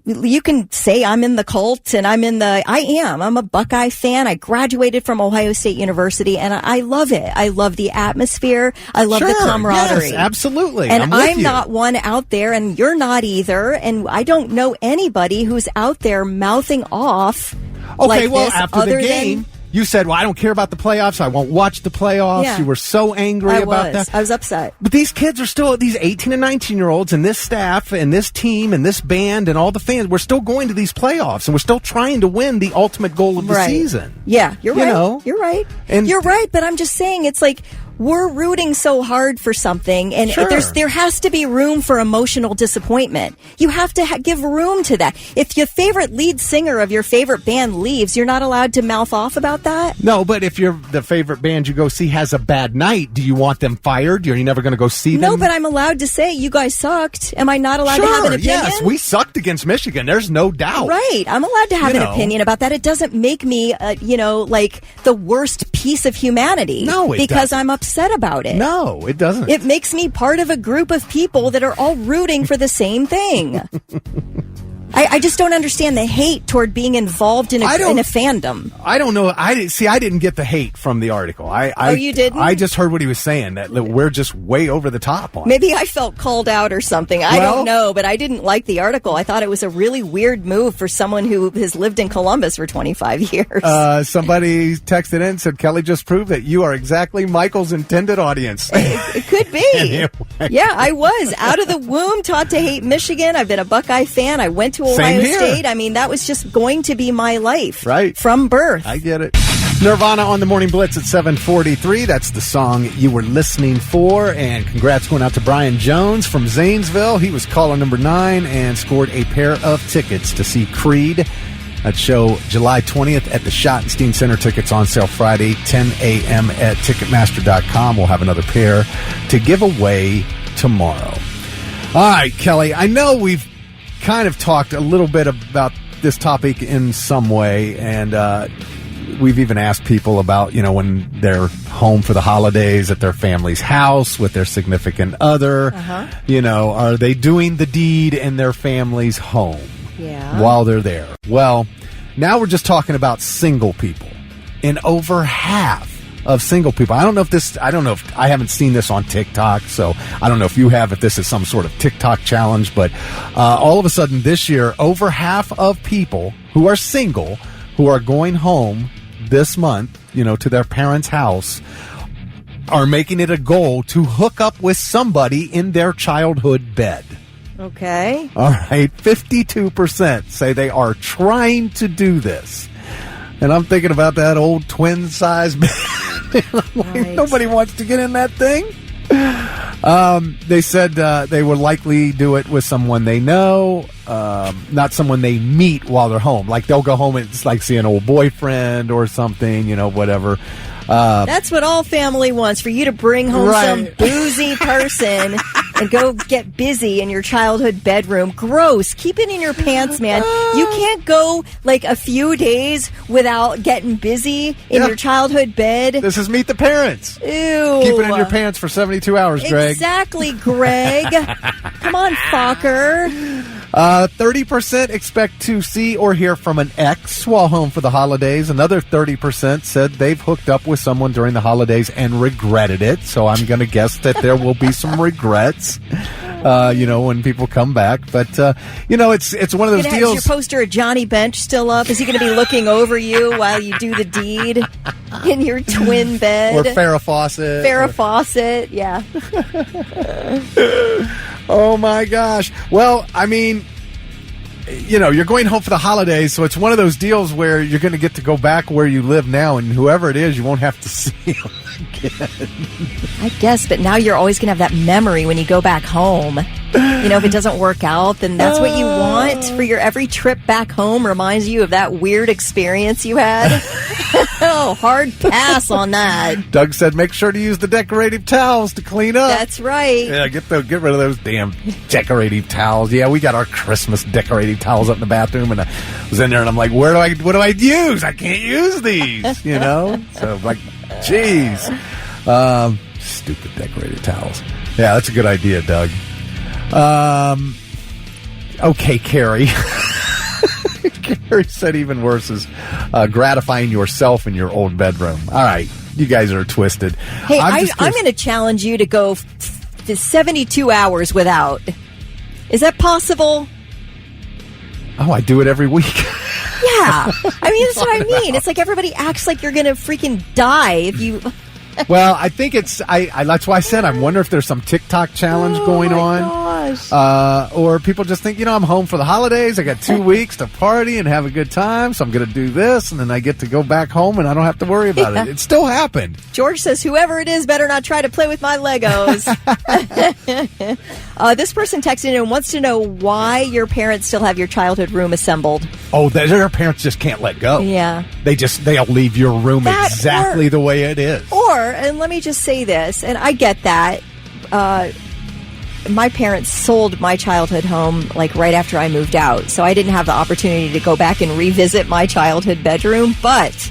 you can say I'm in the cult and I'm a Buckeye fan. I graduated from Ohio State University and I love it. I love the atmosphere. I love the camaraderie. Yes, absolutely. And I'm not one out there and you're not either. And I don't know anybody who's out there mouthing off. Okay, like this, after the game, you said, well, I don't care about the playoffs. I won't watch the playoffs. Yeah. You were so angry about that. I was upset. But these kids are still, these 18 and 19-year-olds and this staff and this team and this band and all the fans, we're still going to these playoffs and we're still trying to win the ultimate goal of the season. Yeah, you're right. Know? You're right. And you're right, but I'm just saying it's like, we're rooting so hard for something, and there has to be room for emotional disappointment. You have to give room to that. If your favorite lead singer of your favorite band leaves, you're not allowed to mouth off about that? No, but if the favorite band you go see has a bad night, do you want them fired? Are you never going to go see them? No, but I'm allowed to say, you guys sucked. Am I not allowed to have an opinion? Yes, we sucked against Michigan. There's no doubt. Right. I'm allowed to have an opinion about that. It doesn't make me, like the worst piece of humanity. No, it because doesn't. I'm upset about it. No, it doesn't. It makes me part of a group of people that are all rooting for the same thing. I just don't understand the hate toward being involved in a fandom. I don't know. I didn't get the hate from the article. You didn't? I just heard what he was saying, that we're just way over the top on it. Maybe I felt called out or something. I don't know, but I didn't like the article. I thought it was a really weird move for someone who has lived in Columbus for 25 years. Somebody texted in and said, Kelly just proved that you are exactly Michael's intended audience. It could be. Anyway. Yeah, I was. Out of the womb, taught to hate Michigan. I've been a Buckeye fan. I went to Ohio State. I mean, that was just going to be my life. Right. From birth. I get it. Nirvana on the Morning Blitz at 7:43. That's the song you were listening for. And congrats went out to Brian Jones from Zanesville. He was caller number 9 and scored a pair of tickets to see Creed. That show July 20th at the Schottenstein Center. Tickets on sale Friday, 10 a.m. at Ticketmaster.com. We'll have another pair to give away tomorrow. All right, Kelly, I know we've kind of talked a little bit about this topic in some way, and we've even asked people about, when they're home for the holidays at their family's house with their significant other, are they doing the deed in their family's home while they're there? Well, now we're just talking about single people, and over half of single people. I don't know if I haven't seen this on TikTok, so I don't know if you have, if this is some sort of TikTok challenge, but all of a sudden this year, over half of people who are single, who are going home this month, to their parents' house, are making it a goal to hook up with somebody in their childhood bed. Okay. All right. 52% say they are trying to do this. And I'm thinking about that old twin-size bed. Nobody wants to get in that thing. They said they would likely do it with someone they know, not someone they meet while they're home. Like they'll go home and it's like see an old boyfriend or something, whatever. That's what all family wants, for you to bring home some boozy person and go get busy in your childhood bedroom. Gross. Keep it in your pants, man. You can't go like a few days without getting busy in your childhood bed. This is Meet the Parents. Ew. Keep it in your pants for 72 hours, Greg. Exactly, Greg. Come on, fucker. 30% expect to see or hear from an ex while home for the holidays. Another 30% said they've hooked up with someone during the holidays and regretted it. So I'm going to guess that there will be some regrets, when people come back. But, it's one of those deals. Is your poster of Johnny Bench still up? Is he going to be looking over you while you do the deed in your twin bed? Or Farrah Fawcett. Fawcett, yeah. Oh, my gosh. Well, I mean, you're going home for the holidays, so it's one of those deals where you're going to get to go back where you live now, and whoever it is, you won't have to see them again. I guess, but now you're always going to have that memory when you go back home. If it doesn't work out, then that's what you want for your every trip back home. Reminds you of that weird experience you had. Oh, hard pass on that. Doug said, make sure to use the decorative towels to clean up. That's right. Yeah, get rid of those damn decorative towels. Yeah, we got our Christmas decorative towels up in the bathroom, and I was in there, and I'm like, what do I use? I can't use these, So, like, geez. Stupid decorative towels. Yeah, that's a good idea, Doug. Okay, Carrie. Carrie said even worse is gratifying yourself in your old bedroom. All right, you guys are twisted. Hey, I'm going to challenge you to go 72 hours without. Is that possible? Oh, I do it every week. Yeah. I mean, that's what I mean. It's like everybody acts like you're going to freaking die if you... Well, I think it's... that's why I said I wonder if there's some TikTok challenge going on. Gosh. gosh. Or people just think, I'm home for the holidays. I got 2 weeks to party and have a good time, so I'm going to do this, and then I get to go back home, and I don't have to worry about it. It still happened. George says, whoever it is better not try to play with my Legos. This person texted in and wants to know why your parents still have your childhood room assembled. Oh, their parents just can't let go. Yeah. They'll leave your room exactly the way it is. And let me just say this, and I get that. My parents sold my childhood home like right after I moved out, so I didn't have the opportunity to go back and revisit my childhood bedroom, but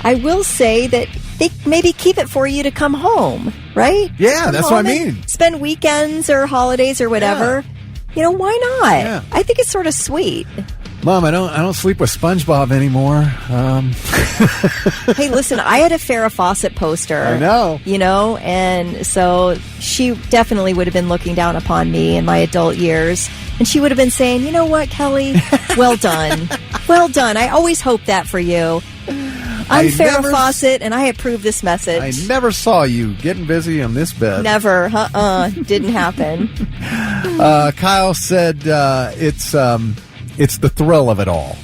I will say that they maybe keep it for you to come home, right? Yeah, that's what I mean. Spend weekends or holidays or whatever. Yeah. Why not? Yeah. I think it's sort of sweet. Mom, I don't sleep with SpongeBob anymore. Hey, listen, I had a Farrah Fawcett poster. I know. And so she definitely would have been looking down upon me in my adult years. And she would have been saying, you know what, Kelly? Well done. Well done. I always hope that for you. I'm Farrah Fawcett, and I approve this message. I never saw you getting busy on this bed. Never. Didn't happen. Kyle said it's the thrill of it all.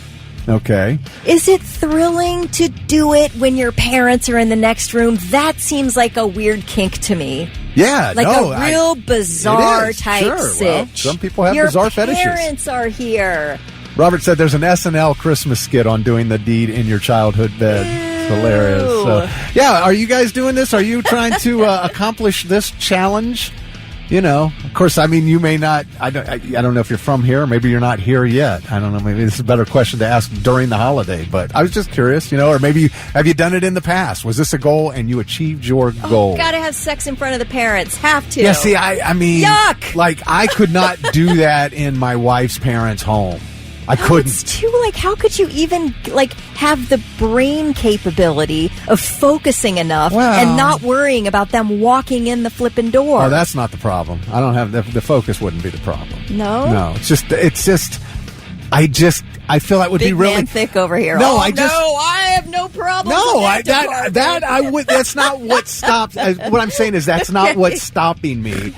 Okay. Is it thrilling to do it when your parents are in the next room? That seems like a weird kink to me. Yeah, like a real bizarre type sitch. Well, some people have bizarre fetishes. Your parents are here. Robert said there's an SNL Christmas skit on doing the deed in your childhood bed. It's hilarious. So, are you guys doing this? Are you trying to accomplish this challenge? Of course, I mean, you may not, I don't know if you're from here, maybe you're not here yet. I don't know, maybe this is a better question to ask during the holiday, but I was just curious, or maybe, have you done it in the past? Was this a goal and you achieved your goal? Gotta have sex in front of the parents. Have to. Yeah, see, I mean, yuck! Like, I could not do that in my wife's parents' home. I couldn't. It's too, how could you even, have the brain capability of focusing enough and not worrying about them walking in the flipping door? Oh, that's not the problem. I don't have, the focus wouldn't be the problem. No? No, it's just, I feel that would Big be really man thick over here. No, I have no problem. No, I would. That's not what stops. What I'm saying is that's not what's stopping me.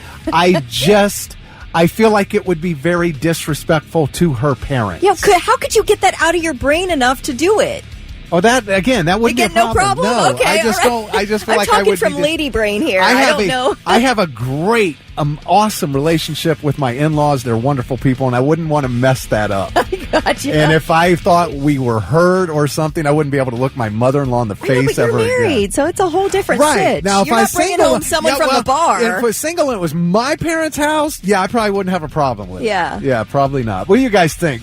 I feel like it would be very disrespectful to her parents. Yeah, how could you get that out of your brain enough to do it? Oh, that wouldn't be a problem. No problem? No, okay, I just don't. I just feel like I would. I'm talking from lady brain here. I don't know. I have a great, awesome relationship with my in-laws. They're wonderful people, and I wouldn't want to mess that up. Gotcha. And if I thought we were hurt or something, I wouldn't be able to look my mother-in-law in the face ever again. You're married, so it's a whole different right. sitch. Now, if you're not bringing home someone from the bar. If it was single and it was my parents' house, I probably wouldn't have a problem with it. Yeah. Yeah, probably not. What do you guys think?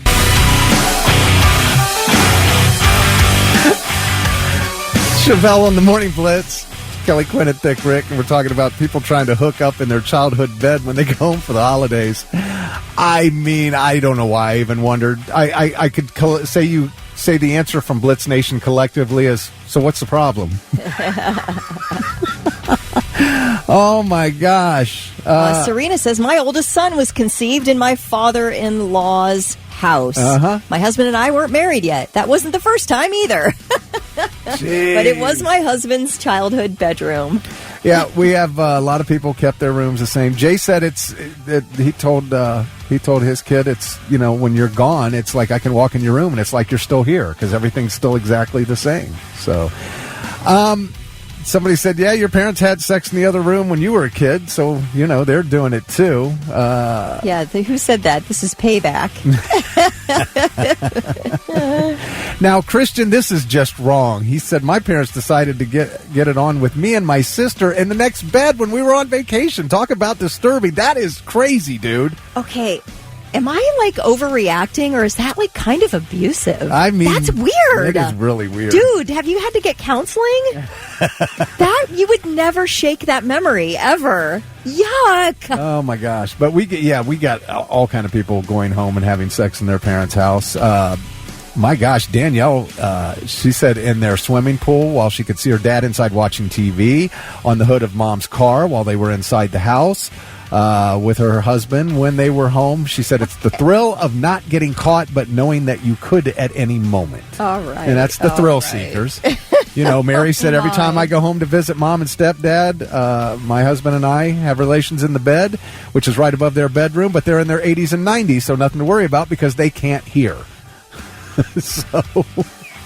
Chevelle on the Morning Blitz. Kelly Quinn and Thick Rick, and we're talking about people trying to hook up in their childhood bed when they go home for the holidays. I mean, I don't know why I even wondered. I could say the answer from Blitz Nation collectively is, so what's the problem? Oh, my gosh. Serena says, my oldest son was conceived in my father-in-law's house. My husband and I weren't married yet. That wasn't the first time either. But it was my husband's childhood bedroom. Yeah, we have a lot of people kept their rooms the same. Jay said he told his kid, it's, when you're gone, it's like I can walk in your room and it's like you're still here because everything's still exactly the same. So, somebody said, yeah, your parents had sex in the other room when you were a kid, so, they're doing it too. Who said that? This is payback. Now, Christian, this is just wrong. He said, my parents decided to get it on with me and my sister in the next bed when we were on vacation. Talk about disturbing. That is crazy, dude. Okay. Am I overreacting, or is that kind of abusive? I mean, that's weird. It is really weird. Dude, have you had to get counseling? That you would never shake that memory ever. Yuck. Oh my gosh. But we got all kind of people going home and having sex in their parents' house. My gosh, Danielle, she said in their swimming pool while she could see her dad inside watching TV, on the hood of mom's car while they were inside the house. With her husband when they were home. She said it's the thrill of not getting caught, but knowing that you could at any moment. All right. And that's the thrill seekers. You know, Mary said every time I go home to visit mom and stepdad, my husband and I have relations in the bed, which is right above their bedroom, but they're in their 80s and 90s, so nothing to worry about because they can't hear. So,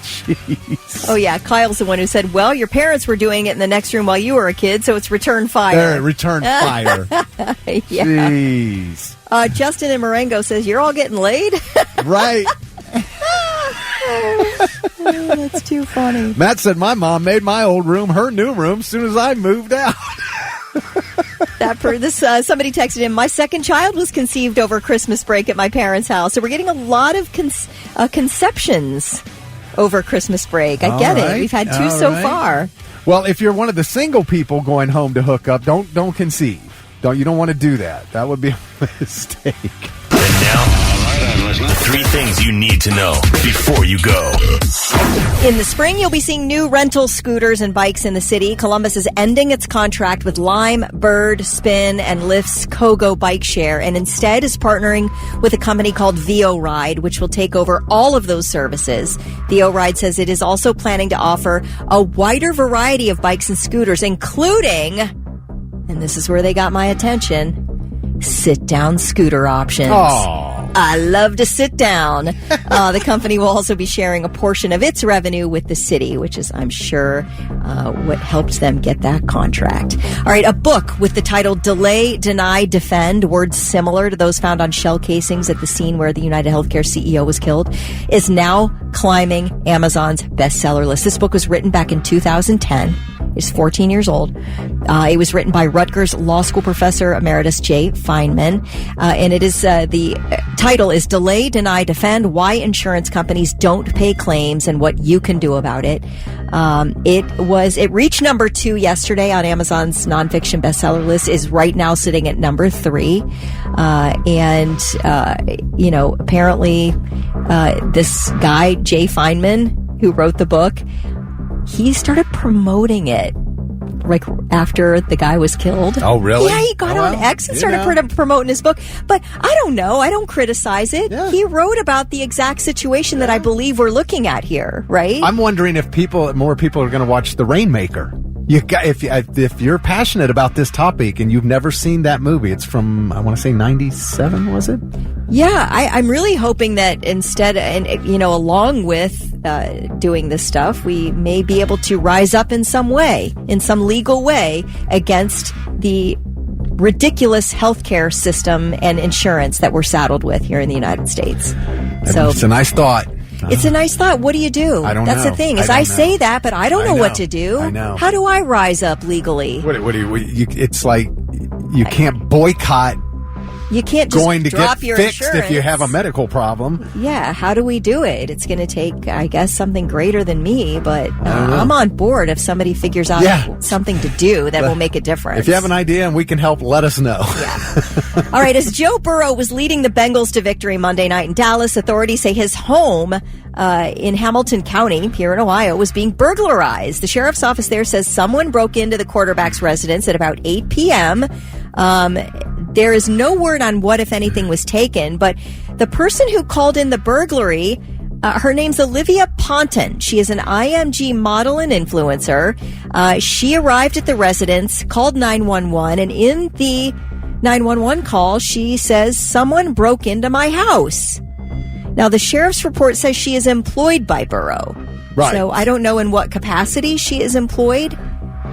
jeez. Oh, yeah. Kyle's the one who said, well, your parents were doing it in the next room while you were a kid, so it's return fire. There, return fire. Yeah. Jeez. Justin in Marengo says, you're all getting laid? Right. That's too funny. Matt said, my mom made my old room her new room as soon as I moved out. Somebody texted him, my second child was conceived over Christmas break at my parents' house. So we're getting a lot of conceptions over Christmas break. I get it. We've had two so far. Well, if you're one of the single people going home to hook up, don't conceive. You don't want to do that. That would be a mistake. And now, 3 things you need to know before you go. In the spring, you'll be seeing new rental scooters and bikes in the city. Columbus is ending its contract with Lime, Bird, Spin, and Lyft's Kogo bike share, and instead is partnering with a company called VO Ride, which will take over all of those services. VO Ride says it is also planning to offer a wider variety of bikes and scooters, including, and this is where they got my attention, sit-down scooter options. Aww. I love to sit down. The company will also be sharing a portion of its revenue with the city, which is, I'm sure, what helps them get that contract. All right, a book with the title Delay, Deny, Defend, words similar to those found on shell casings at the scene where the United Healthcare CEO was killed, is now climbing Amazon's bestseller list. This book was written back in 2010. It's 14 years old. It was written by Rutgers Law School professor emeritus Jay Feinman, and it is the title is Delay, Deny, Defend: Why Insurance Companies Don't Pay Claims and What You Can Do About It. It reached number 2 yesterday on Amazon's nonfiction bestseller list. Is right now sitting at number 3, and apparently this guy Jay Feinman, who wrote the book, he started promoting it like after the guy was killed. Oh, really? Yeah, he got on X and started promoting his book. But I don't know. I don't criticize it. Yeah. He wrote about the exact situation that I believe we're looking at here, right? I'm wondering if more people are going to watch The Rainmaker. If you're passionate about this topic and you've never seen that movie, it's from, I want to say 97, was it? Yeah, I'm really hoping that instead, along with doing this stuff, we may be able to rise up in some way, in some legal way, against the ridiculous healthcare system and insurance that we're saddled with here in the United States. So it's a nice thought. It's a nice thought. What do you do? I don't know. That's the thing. I say that, but I don't know what to do. I know. How do I rise up legally? What do you it's like you can't boycott. You can't just going to drop get your fixed insurance if you have a medical problem. Yeah, how do we do it? It's going to take, I guess, something greater than me, but I'm on board if somebody figures out something to do that will make a difference. If you have an idea and we can help, let us know. Yeah. All right, as Joe Burrow was leading the Bengals to victory Monday night in Dallas, authorities say his home in Hamilton County, here in Ohio, was being burglarized. The sheriff's office there says someone broke into the quarterback's residence at about 8 p.m., there is no word on what, if anything, was taken, but the person who called in the burglary, her name's Olivia Ponton. She is an IMG model and influencer. She arrived at the residence, called 911, and in the 911 call, she says, someone broke into my house. Now, the sheriff's report says she is employed by Burrow. Right. So I don't know in what capacity she is employed.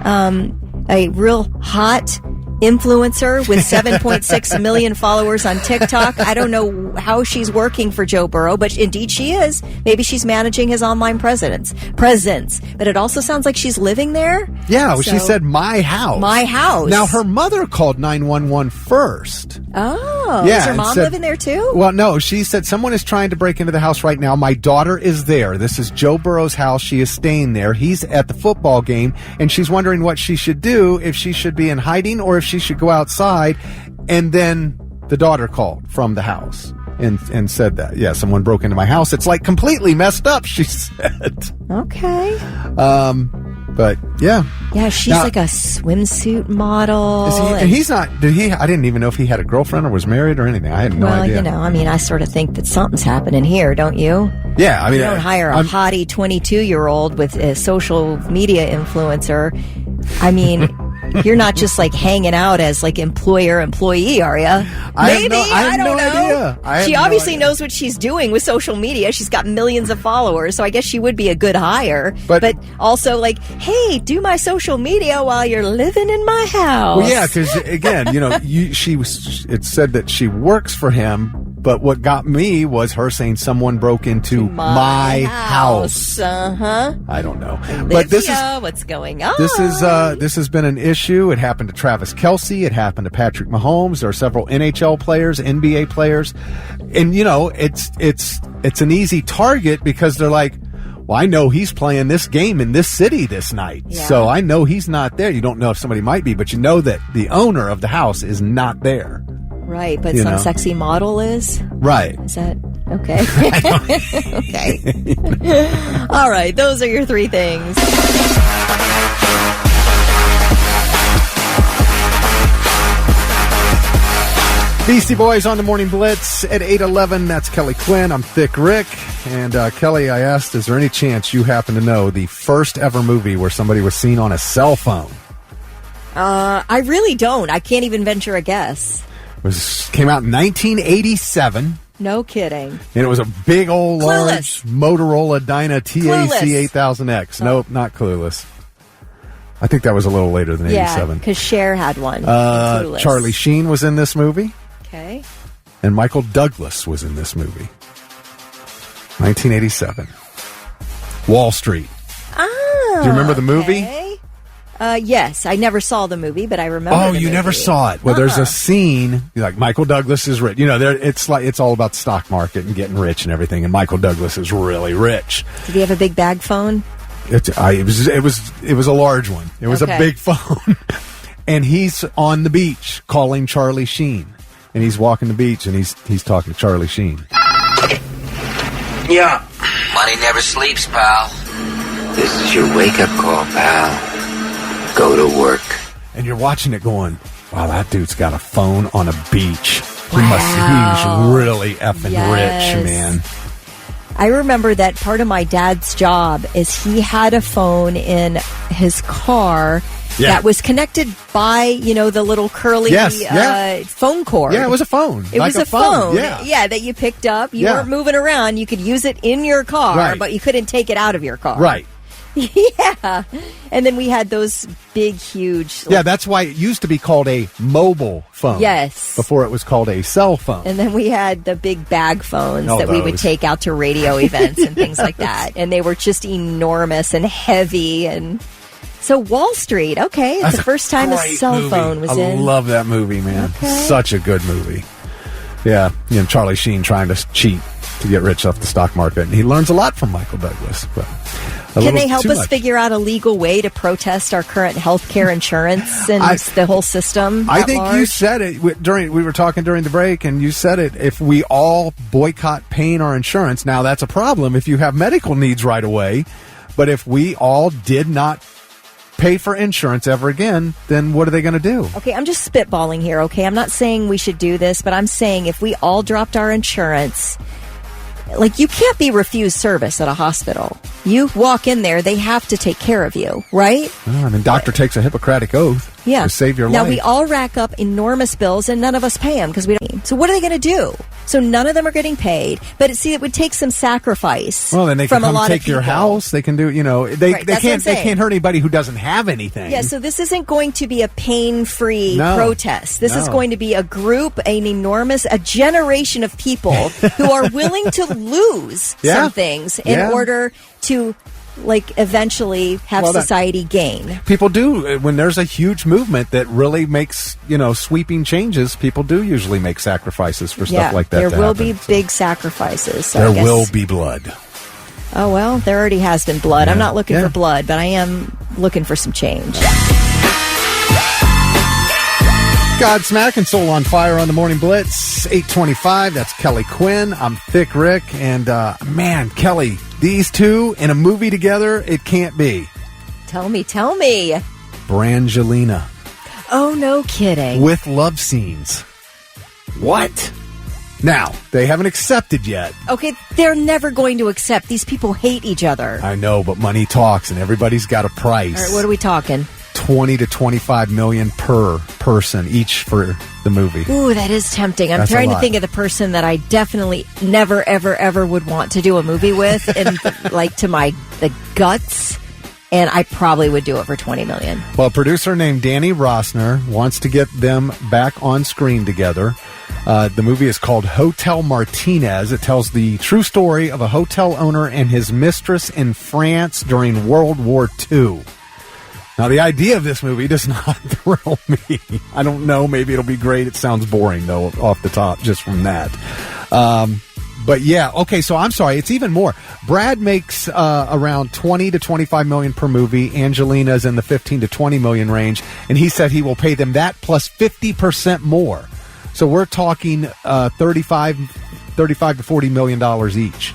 A real hot influencer with 7.6 million followers on TikTok. I don't know how she's working for Joe Burrow, but indeed she is. Maybe she's managing his online presence. But it also sounds like she's living there. Yeah, she said my house. My house. Now, her mother called 911 first. Oh, yeah, is her mom living there too? Well, no, she said someone is trying to break into the house right now. My daughter is there. This is Joe Burrow's house. She is staying there. He's at the football game, and she's wondering what she should do, if she should be in hiding or if she should go outside. And then the daughter called from the house and said that, yeah, someone broke into my house. It's like completely messed up, she said. Okay. But yeah. Yeah, she's like a swimsuit model. Is he, and he's not, I didn't even know if he had a girlfdriend or was married or anything. I had no idea. Well, I sort of think that something's happening here, don't you? Yeah, I mean, you don't hire a hottie 22-year-old with a social media influencer. I mean, you're not just like hanging out as like employer-employee, are you? Maybe. I don't know. She obviously knows what she's doing with social media. She's got millions of followers, so I guess she would be a good hire. But also, like, hey, do my social media while you're living in my house. Well, yeah, because again, it said that she works for him. But what got me was her saying someone broke into my house. I don't know. Olivia, but this is what's going on? This has been an issue. It happened to Travis Kelce. It happened to Patrick Mahomes. There are several NHL players, NBA players, and it's an easy target because they're like, well, I know he's playing this game in this city this night, so I know he's not there. You don't know if somebody might be, but you know that the owner of the house is not there. Right, but some sexy model is? Right. Is that okay? Okay. All right, those are your 3 things. Beastie Boys on the Morning Blitz at 8:11. That's Kelly Quinn. I'm Thick Rick. And Kelly, I asked, is there any chance you happen to know the first ever movie where somebody was seen on a cell phone? I really don't. I can't even venture a guess. Came out in 1987. No kidding. And it was a big old large Motorola Dyna TAC 8000X. Nope, not Clueless. I think that was a little later than 87. Yeah, because Cher had one. Charlie Sheen was in this movie. Okay. And Michael Douglas was in this movie. 1987. Wall Street. Oh. Do you remember the movie? Okay. Yes, I never saw the movie, but I remember. Oh, you never saw it? Well, there's a scene like Michael Douglas is rich. It's all about the stock market and getting rich and everything. And Michael Douglas is really rich. Did he have a big bag phone? It was a large one. It was a big phone, and he's on the beach calling Charlie Sheen, and he's walking the beach and he's talking to Charlie Sheen. Yeah, money never sleeps, pal. This is your wake-up call, pal. Go to work. And you're watching it going, wow, that dude's got a phone on a beach. He's really effing rich, man. I remember that part of my dad's job is he had a phone in his car that was connected by, the little curly phone cord. Yeah, it was a phone. It was a phone. Yeah, that you picked up. You weren't moving around. You could use it in your car, but you couldn't take it out of your car. Right. Yeah. And then we had those big, huge... that's why it used to be called a mobile phone. Yes. Before it was called a cell phone. And then we had the big bag phones that we would take out to radio events and things like that. And they were just enormous and heavy. And so Wall Street, okay. It's the first time a cell phone was in. I love that movie, man. Okay. Such a good movie. Yeah. Charlie Sheen trying to cheat to get rich off the stock market. And he learns a lot from Michael Douglas. But can they help us figure out a legal way to protest our current health care insurance and the whole system? I think you said it we were talking during the break, and you said it. If we all boycott paying our insurance, now that's a problem if you have medical needs right away. But if we all did not pay for insurance ever again, then what are they going to do? Okay, I'm just spitballing here, okay? I'm not saying we should do this, but I'm saying if we all dropped our insurance... Like, you can't be refused service at a hospital. You walk in there, they have to take care of you, right? Doctor takes a Hippocratic oath to save your life. Now, we all rack up enormous bills, and none of us pay them because we don't. So what are they going to do? So none of them are getting paid. But it would take some sacrifice. Well, then they can come take your house. They can do, they can't hurt anybody who doesn't have anything. Yeah, so this isn't going to be a pain-free protest. This is going to be a group, a generation of people who are willing to lose some things in order to eventually have society gain. People do. When there's a huge movement that really makes, sweeping changes, people do usually make sacrifices for stuff like that. There will be big sacrifices. So there will be blood. Oh, well, there already has been blood. I'm not looking for blood, but I am looking for some change. Godsmack and Soul on Fire on the Morning Blitz, 8:25. That's Kelly Quinn. I'm Thick Rick. And, man, Kelly, these two in a movie together, it can't be. Tell me. Brangelina. Oh, no kidding. With love scenes. What? Now, they haven't accepted yet. Okay, they're never going to accept. These people hate each other. I know, but money talks, and everybody's got a price. All right, what are we talking? 20 to 25 million per person each for the movie. Ooh, that is tempting. I'm That's trying a to lot. think of the person that I definitely never, ever, ever would want to do a movie with, and like to the guts. And I probably would do it for $20 million. Well, a producer named Danny Rossner wants to get them back on screen together. The movie is called Hotel Martinez. It tells the true story of a hotel owner and his mistress in France during World War II. Now, the idea of this movie does not thrill me. I don't know. Maybe it'll be great. It sounds boring, though, off the top, just from that. But yeah, okay, so I'm sorry, it's even more. Brad makes around 20 to 25 million per movie. Angelina's in the 15 to 20 million range, and he said he will pay them that plus 50% more. So we're talking 35 to $40 million each.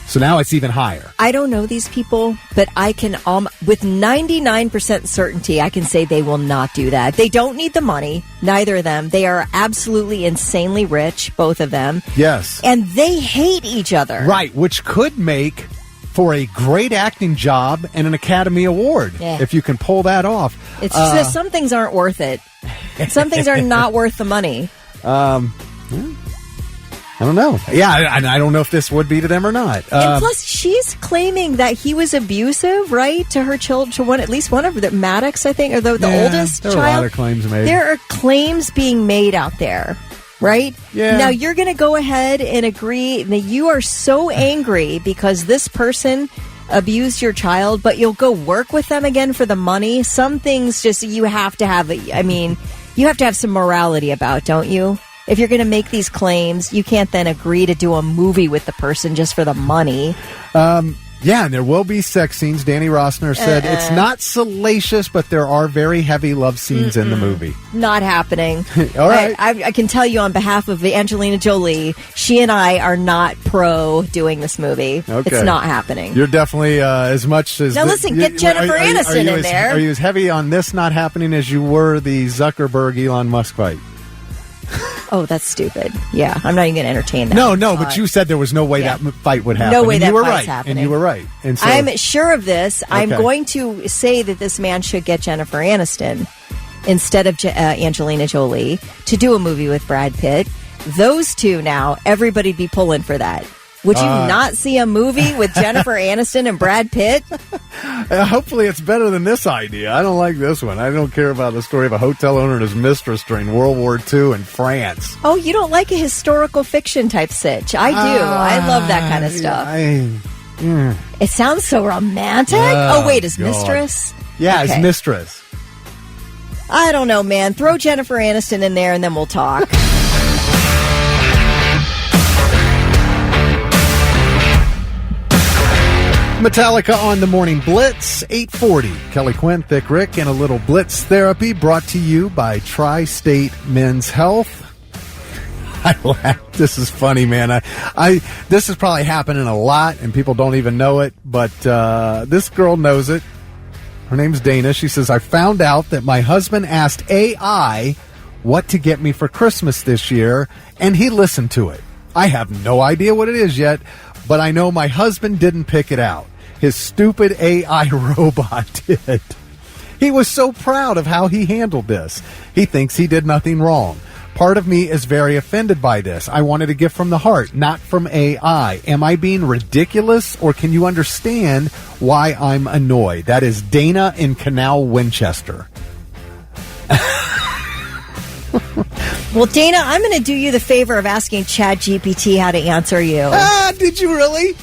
So now it's even higher. I don't know these people, but I can, with 99% certainty, I can say they will not do that. They don't need the money, neither of them. They are absolutely insanely rich, both of them. Yes. And they hate each other. Right, which could make for a great acting job and an Academy Award, if you can pull that off. It's just that some things aren't worth it. Some things are not worth the money. I don't know. Yeah, I don't know if this would be to them or not. And plus, she's claiming that he was abusive, right, to her children, to at least one of the Maddox, I think, or the oldest there child. There are a lot of claims made. There are claims being made out there, right? Yeah. Now, you're going to go ahead and agree that you are so angry because this person abused your child, but you'll go work with them again for the money. Some things just you have to have, you have to have some morality about, don't you? If you're going to make these claims, you can't then agree to do a movie with the person just for the money. Yeah, and there will be sex scenes. Danny Rossner said it's not salacious, but there are very heavy love scenes in the movie. Not happening. All right. I can tell you on behalf of Angelina Jolie, she and I are not pro doing this movie. Okay. It's not happening. You're definitely as much as... Now listen, get Jennifer Aniston in there. Are you as heavy on this not happening as you were the Zuckerberg-Elon Musk fight? Oh, that's stupid. Yeah, I'm not even going to entertain that. No, but you said there was no way that fight would happen. No way and that you were fight's right. happening. And you were right. And so, I'm sure of this. Okay. I'm going to say that this man should get Jennifer Aniston instead of Angelina Jolie to do a movie with Brad Pitt. Those two now, everybody'd be pulling for that. Would you not see a movie with Jennifer Aniston and Brad Pitt? Hopefully it's better than this idea. I don't like this one. I don't care about the story of a hotel owner and his mistress during World War II in France. Oh, you don't like a historical fiction type sitch. I do. I love that kind of stuff. It sounds so romantic. Oh, wait, his mistress? Yeah, Okay. his mistress. I don't know, man. Throw Jennifer Aniston in there and then we'll talk. Metallica on the Morning Blitz, 840. Kelly Quinn, Thick Rick, and a little Blitz Therapy brought to you by Tri-State Men's Health. I laugh. This is funny, man. This is probably happening a lot, and people don't even know it, but this girl knows it. Her name's Dana. She says, I found out that my husband asked AI what to get me for Christmas this year, and he listened to it. I have no idea what it is yet, but I know my husband didn't pick it out. His stupid AI robot did. He was so proud of how he handled this. He thinks he did nothing wrong. Part of me is very offended by this. I wanted a gift from the heart, not from AI. Am I being ridiculous, or can you understand why I'm annoyed? That is Dana in Canal, Winchester. Well, Dana, I'm going to do you the favor of asking ChatGPT how to answer you. Did you really?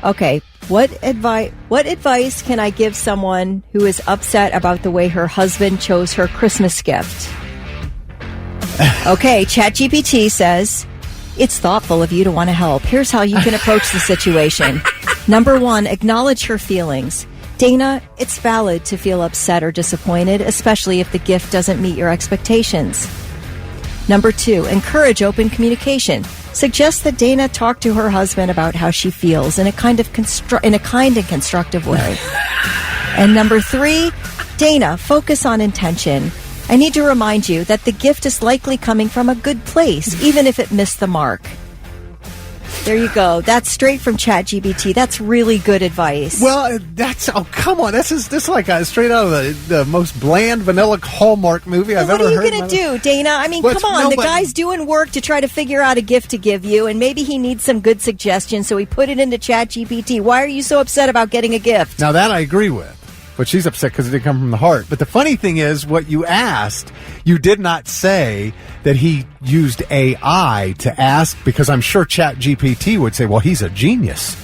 Okay. What advice can I give someone who is upset about the way her husband chose her Christmas gift? Okay, ChatGPT says, it's thoughtful of you to want to help. Here's how you can approach the situation. Number 1, acknowledge her feelings. Dana, it's valid to feel upset or disappointed, especially if the gift doesn't meet your expectations. Number 2, encourage open communication. Suggest that Dana talk to her husband about how she feels in a kind and constructive way. And number 3, Dana, focus on intention. I need to remind you that the gift is likely coming from a good place, even if it missed the mark. There you go. That's straight from ChatGPT. That's really good advice. Well, come on. This is like straight out of the most bland, vanilla Hallmark movie I've ever heard. What are you going to do, Dana? I mean, come on. The guy's doing work to try to figure out a gift to give you, and maybe he needs some good suggestions, so he put it into ChatGPT. Why are you so upset about getting a gift? Now, that I agree with. But she's upset because it didn't come from the heart. But the funny thing is, what you asked, you did not say that he used AI to ask, because I'm sure ChatGPT would say, well, he's a genius.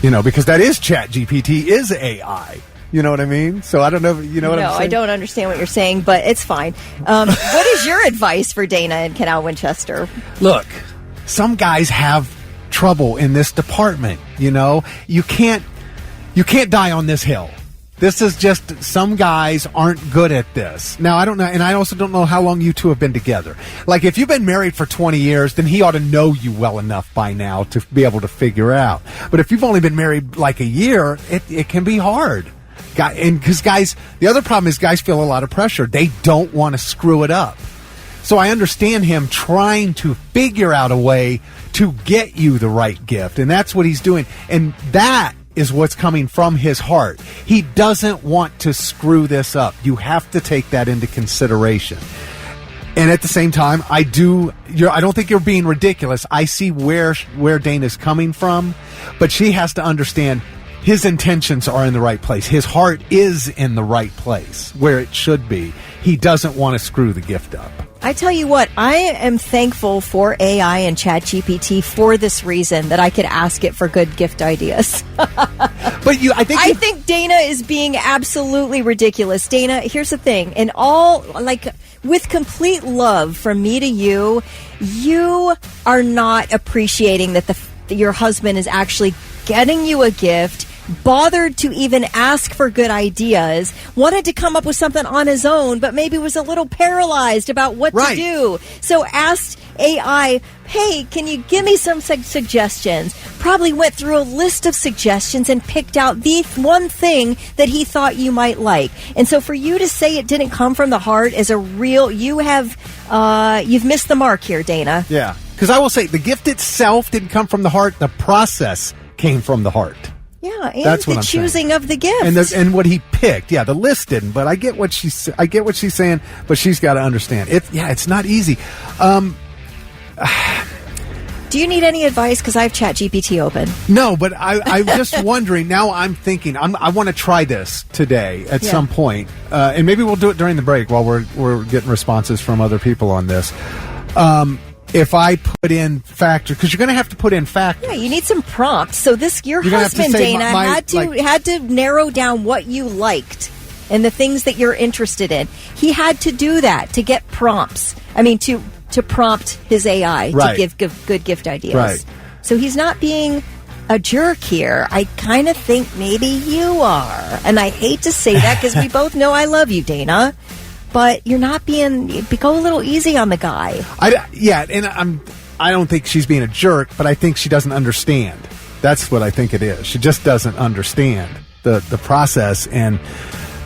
Because that is ChatGPT is AI. You know what I mean? So I don't know if you know what I'm saying. No, I don't understand what you're saying, but it's fine. What is your advice for Dana and Canal Winchester? Look, some guys have trouble in this department. You can't die on this hill. This is just, some guys aren't good at this. Now, I don't know, and I also don't know how long you two have been together. Like, if you've been married for 20 years, then he ought to know you well enough by now to be able to figure out. But if you've only been married like a year, it can be hard. And because guys, the other problem is guys feel a lot of pressure. They don't want to screw it up. So I understand him trying to figure out a way to get you the right gift. And that's what he's doing. And that is what's coming from his heart. He doesn't want to screw this up. You have to take that into consideration. And at the same time, I don't think you're being ridiculous. I see where Dana's coming from, but she has to understand his intentions are in the right place. His heart is in the right place, where it should be. He doesn't want to screw the gift up. I tell you what, I am thankful for AI and ChatGPT for this reason, that I could ask it for good gift ideas. But I think Dana is being absolutely ridiculous. Dana, here's the thing. With complete love from me to you, you are not appreciating that your husband is actually getting you a gift, bothered to even ask for good ideas, wanted to come up with something on his own, but maybe was a little paralyzed about what to do. So asked AI, hey, can you give me some suggestions? Probably went through a list of suggestions and picked out the one thing that he thought you might like. And so for you to say it didn't come from the heart is you've missed the mark here, Dana. Yeah, because I will say the gift itself didn't come from the heart. The process came from the heart. Yeah, and that's the choosing of the gift. And what he picked. Yeah, the list didn't, but I get what she's saying, but she's got to understand. It's not easy. Do you need any advice? Because I have ChatGPT open. No, but I'm just wondering. Now I'm thinking, I want to try this today at some point. And maybe we'll do it during the break while we're getting responses from other people on this. If I put in factor, because you're going to have to put in factors. Yeah, you need some prompts. So your husband, Dana, had to narrow down what you liked and the things that you're interested in. He had to do that to get prompts. I mean, to prompt his AI to give good gift ideas. Right. So he's not being a jerk here. I kind of think maybe you are. And I hate to say that because we both know I love you, Dana. But you're not go a little easy on the guy. I don't think she's being a jerk, but I think she doesn't understand. That's what I think it is. She just doesn't understand the process. And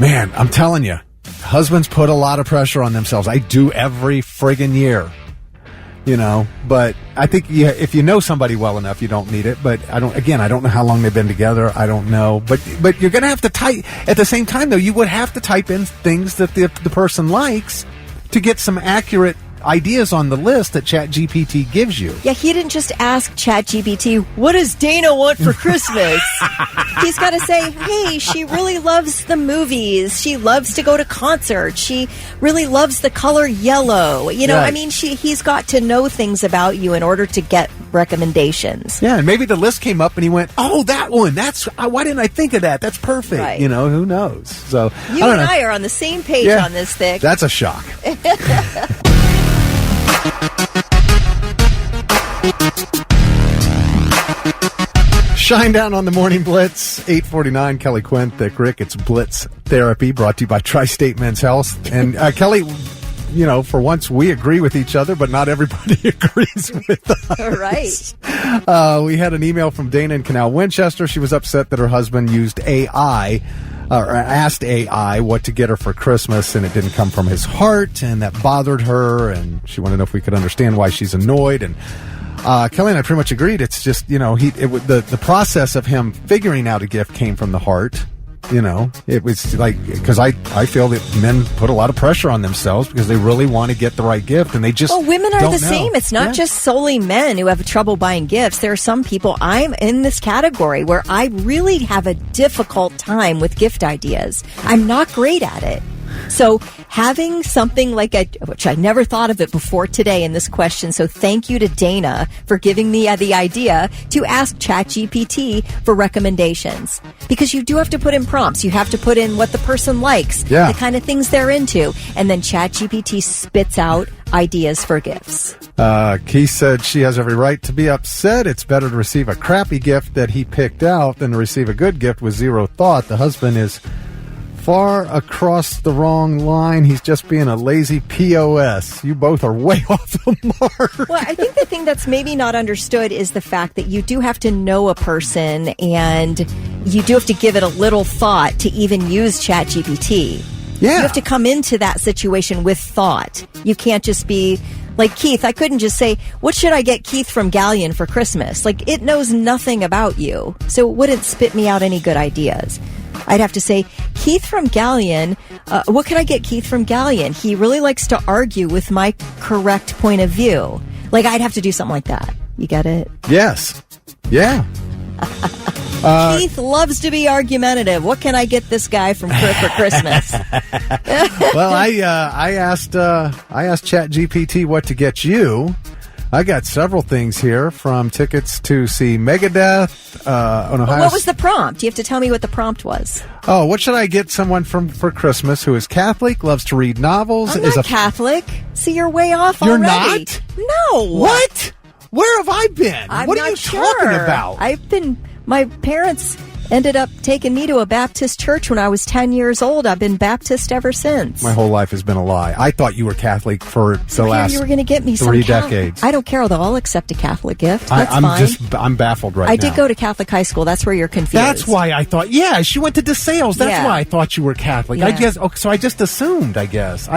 man, I'm telling you, husbands put a lot of pressure on themselves. I do every friggin' year. But I think if you know somebody well enough, you don't need it. But I don't know how long they've been together. I don't know. But you're going to have to type. At the same time, though, you would have to type in things that the person likes to get some accurate ideas on the list that ChatGPT gives you. Yeah, he didn't just ask ChatGPT, what does Dana want for Christmas? He's got to say, hey, she really loves the movies. She loves to go to concerts. She really loves the color yellow. Right. I mean, he's got to know things about you in order to get recommendations. Yeah, and maybe the list came up and he went, oh, that one. Why didn't I think of that? That's perfect. Right. Who knows? So I are on the same page on this thing. That's a shock. Shine down on the Morning Blitz, 8:49. Kelly Quinn, Thick Rick. It's Blitz Therapy, brought to you by Tri-State Men's Health. And Kelly, for once we agree with each other, but not everybody agrees with us. All right. We had an email from Dana in Canal Winchester. She was upset that her husband used AI asked AI what to get her for Christmas, and it didn't come from his heart, and that bothered her, and she wanted to know if we could understand why she's annoyed. And Kelly and I pretty much agreed. It's just, the process of him figuring out a gift came from the heart. It was like, because I feel that men put a lot of pressure on themselves because they really want to get the right gift, and they just women are don't the know. same. It's not just solely men who have trouble buying gifts. There are some people, I'm in this category, where I really have a difficult time with gift ideas. I'm not great at it. So having something like which I never thought of it before today in this question. So thank you to Dana for giving me the idea to ask ChatGPT for recommendations, because you do have to put in prompts. You have to put in what the person likes, the kind of things they're into. And then ChatGPT spits out ideas for gifts. Keith said she has every right to be upset. It's better to receive a crappy gift that he picked out than to receive a good gift with zero thought. The husband is far across the wrong line. He's just being a lazy POS. You both are way off the mark. Well, I think the thing that's maybe not understood is the fact that you do have to know a person, and you do have to give it a little thought to even use ChatGPT. Yeah. You have to come into that situation with thought. You can't just be like Keith. I couldn't just say, what should I get Keith from Galleon for Christmas? Like, it knows nothing about you, so it wouldn't spit me out any good ideas. I'd have to say, Keith from Galleon, what can I get Keith from Galleon? He really likes to argue with my correct point of view. Like, I'd have to do something like that. You get it? Yes. Yeah. Keith loves to be argumentative. What can I get this guy for Christmas? Well, I asked ChatGPT what to get you. I got several things here, from tickets to see Megadeth on Ohio. What was the prompt? You have to tell me what the prompt was. Oh, what should I get someone for Christmas who is Catholic, loves to read novels? I'm not Catholic. See, you're way off You're already. not? No. What? Where have I been? What are you talking about? My parents ended up taking me to a Baptist church when I was 10 years old. I've been Baptist ever since. My whole life has been a lie. I thought you were Catholic for the last you were going to get me 3 some decades. I don't care. They'll accept a Catholic gift. That's fine. I'm baffled right now. I did go to Catholic high school. That's where you're confused. That's why I thought, she went to DeSales. That's why I thought you were Catholic. Yeah. I guess, so I just assumed, I guess.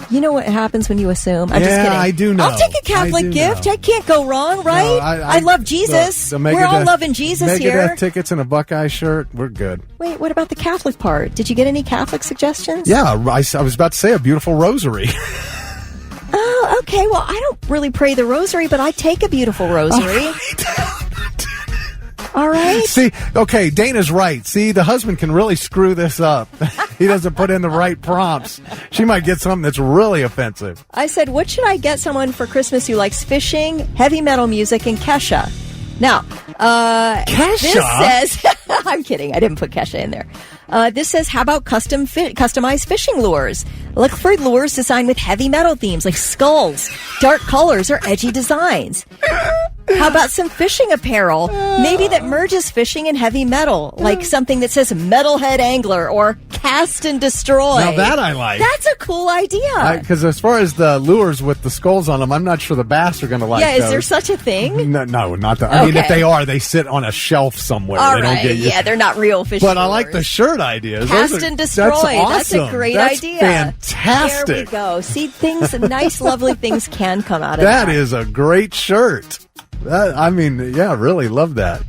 You know what happens when you assume? I'm just kidding. I do know. I'll take a Catholic gift. I can't go wrong, right? No, I love Jesus. We're all loving Jesus here. Megadeth tickets and a Buckeye shirt. We're good. Wait, what about the Catholic part? Did you get any Catholic suggestions? Yeah, I was about to say a beautiful rosary. Oh, okay. Well, I don't really pray the rosary, but I take a beautiful rosary. All right. See, okay, Dana's right. See, the husband can really screw this up. He doesn't put in the right prompts. She might get something that's really offensive. I said, what should I get someone for Christmas who likes fishing, heavy metal music, and Kesha? Now, Kesha? This says, I'm kidding. I didn't put Kesha in there. This says, how about customized fishing lures? Look for lures designed with heavy metal themes like skulls, dark colors, or edgy designs. How about some fishing apparel? Maybe that merges fishing and heavy metal, like something that says Metalhead Angler or Cast and Destroy. Now that I like. That's a cool idea. Because as far as the lures with the skulls on them, I'm not sure the bass are going to like those. Is there such a thing? No, not that. I mean, if they are, they sit on a shelf somewhere. All they right. don't get you. Yeah, they're not real fishing But I lures. like the shirt ideas. Cast and Destroy. That's awesome. That's a great that's idea. Fantastic. There we go. See, nice, lovely things can come out of that. That is a great shirt. Really love that.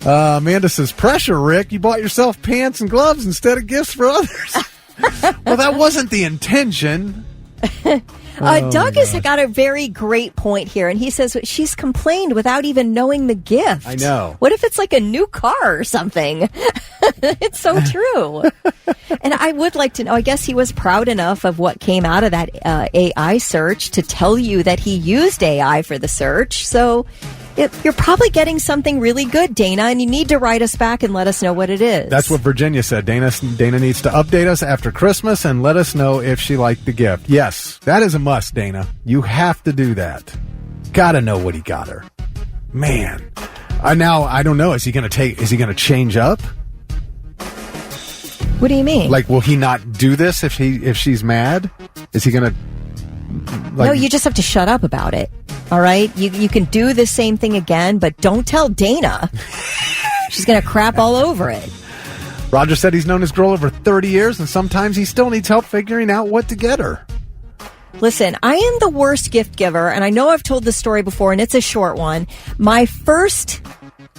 Amanda says, pressure, Rick. You bought yourself pants and gloves instead of gifts for others. Well, that wasn't the intention. Doug has got a very great point here, and he says she's complained without even knowing the gift. I know. What if it's like a new car or something? It's so true. And I would like to know, I guess he was proud enough of what came out of that AI search to tell you that he used AI for the search. So you're probably getting something really good, Dana, and you need to write us back and let us know what it is. That's what Virginia said. Dana needs to update us after Christmas and let us know if she liked the gift. Yes, that is a must, Dana. You have to do that. Gotta know what he got her. Man. Now, I don't know. Is he going to change up? What do you mean? Like, will he not do this if she's mad? Is he going to... No, you just have to shut up about it. All right? You can do the same thing again, but don't tell Dana. She's going to crap all over it. Roger said he's known his girl over 30 years, and sometimes he still needs help figuring out what to get her. Listen, I am the worst gift giver, and I know I've told this story before, and it's a short one. My first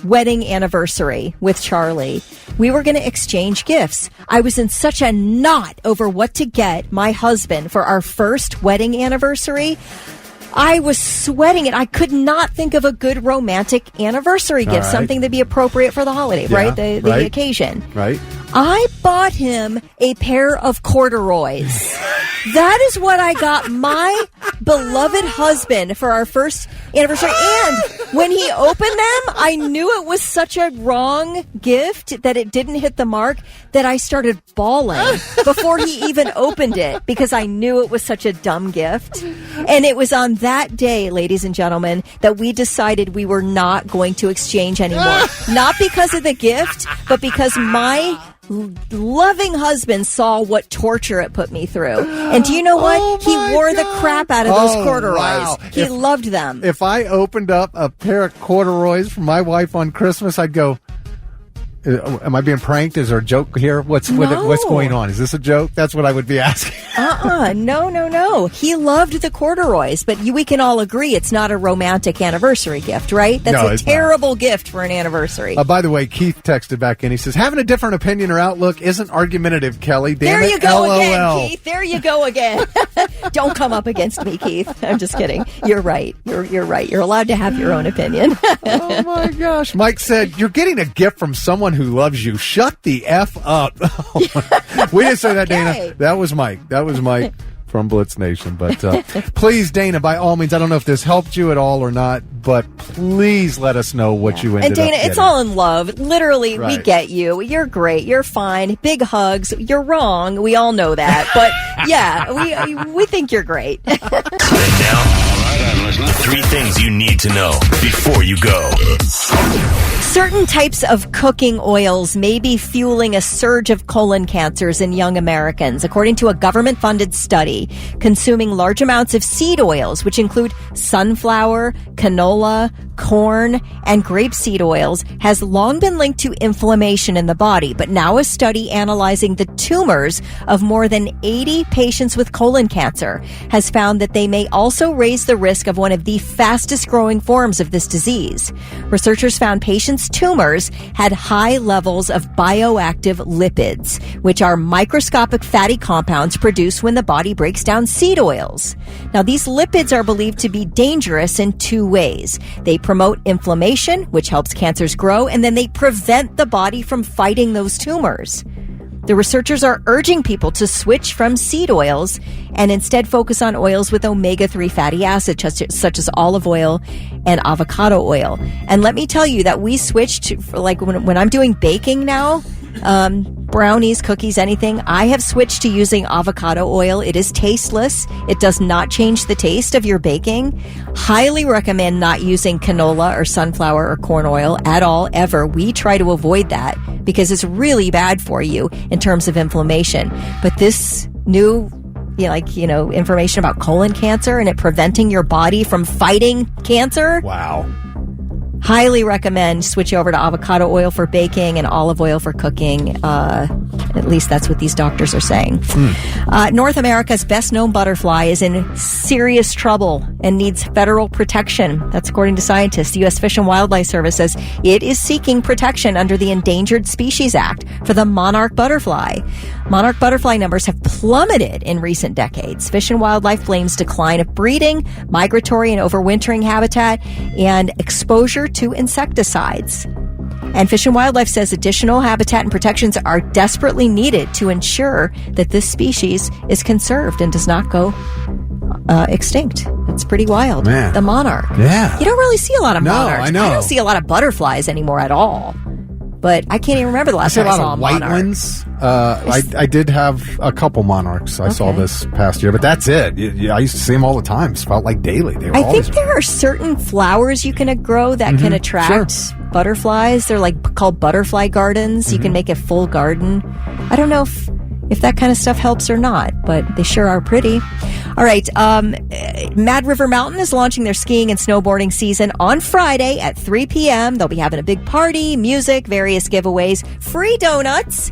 wedding anniversary with Charlie, we were going to exchange gifts. I was in such a knot over what to get my husband for our first wedding anniversary. I was sweating it. I could not think of a good romantic anniversary gift, something that'd be appropriate for the holiday, right? The occasion. Right. I bought him a pair of corduroys. That is what I got my beloved husband for our first anniversary. And when he opened them, I knew it was such a wrong gift that it didn't hit the mark that I started bawling before he even opened it because I knew it was such a dumb gift. And it was on that day, ladies and gentlemen, that we decided we were not going to exchange anymore. Not because of the gift, but because my loving husband saw what torture it put me through. And do you know what? He wore the crap out of those corduroys. Wow. He loved them. If I opened up a pair of corduroys for my wife on Christmas, I'd go, am I being pranked? Is there a joke here? What's going on? Is this a joke? That's what I would be asking. No. He loved the corduroys, but we can all agree it's not a romantic anniversary gift, right? That's a terrible gift for an anniversary. By the way, Keith texted back in. He says, having a different opinion or outlook isn't argumentative, Kelly. Damn there it, you go LOL. again, Keith. There you go again. Don't come up against me, Keith. I'm just kidding. You're right. You're right. You're allowed to have your own opinion. Oh, my gosh. Mike said, you're getting a gift from someone who loves you. Shut the F up. We didn't say that, Dana. That was Mike. That was Mike from Blitz Nation. But please, Dana, by all means, I don't know if this helped you at all or not, but please let us know what you ended up getting. And Dana, it's all in love. Literally, we get you. You're great. You're fine. Big hugs. You're wrong. We all know that. But yeah, we think you're great. And now, all right, I'm listening. 3 things you need to know before you go. Certain types of cooking oils may be fueling a surge of colon cancers in young Americans. According to a government-funded study, consuming large amounts of seed oils, which include sunflower, canola, corn, and grapeseed oils, has long been linked to inflammation in the body. But now a study analyzing the tumors of more than 80 patients with colon cancer has found that they may also raise the risk of one of the fastest growing forms of this disease. Researchers found patients' tumors had high levels of bioactive lipids, which are microscopic fatty compounds produced when the body breaks down seed oils. Now, these lipids are believed to be dangerous in 2 ways. They promote inflammation, which helps cancers grow, and then they prevent the body from fighting those tumors. The researchers are urging people to switch from seed oils and instead focus on oils with omega-3 fatty acids, such as olive oil and avocado oil. And let me tell you that we switched to, like when I'm doing baking now, brownies, cookies, anything, I have switched to using avocado oil. It is tasteless. It does not change the taste of your baking. Highly recommend not using canola or sunflower or corn oil at all, ever. We try to avoid that because it's really bad for you in terms of inflammation. But this new information about colon cancer and it preventing your body from fighting cancer. Wow. Highly recommend switch over to avocado oil for baking and olive oil for cooking. At least that's what these doctors are saying. North America's best-known butterfly is in serious trouble and needs federal protection. That's according to scientists. The U.S. Fish and Wildlife Service says it is seeking protection under the Endangered Species Act for the monarch butterfly. Monarch butterfly numbers have plummeted in recent decades. Fish and Wildlife blames decline of breeding, migratory and overwintering habitat, and exposure to insecticides. And Fish and Wildlife says additional habitat and protections are desperately needed to ensure that this species is conserved and does not go extinct. It's pretty wild. Man. The monarch. Yeah. You don't really see a lot of monarchs. I know. I don't see a lot of butterflies anymore at all. But I can't even remember the last time I saw a monarch. I see a lot of white ones. I did have a couple monarchs I saw this past year, but that's it. I used to see them all the time. It felt like daily. I think there are certain flowers you can grow that can attract butterflies. They're called butterfly gardens. You can make a full garden. I don't know if that kind of stuff helps or not, but they sure are pretty. All right. Mad River Mountain is launching their skiing and snowboarding season on Friday at 3 p.m. They'll be having a big party, music, various giveaways, free donuts,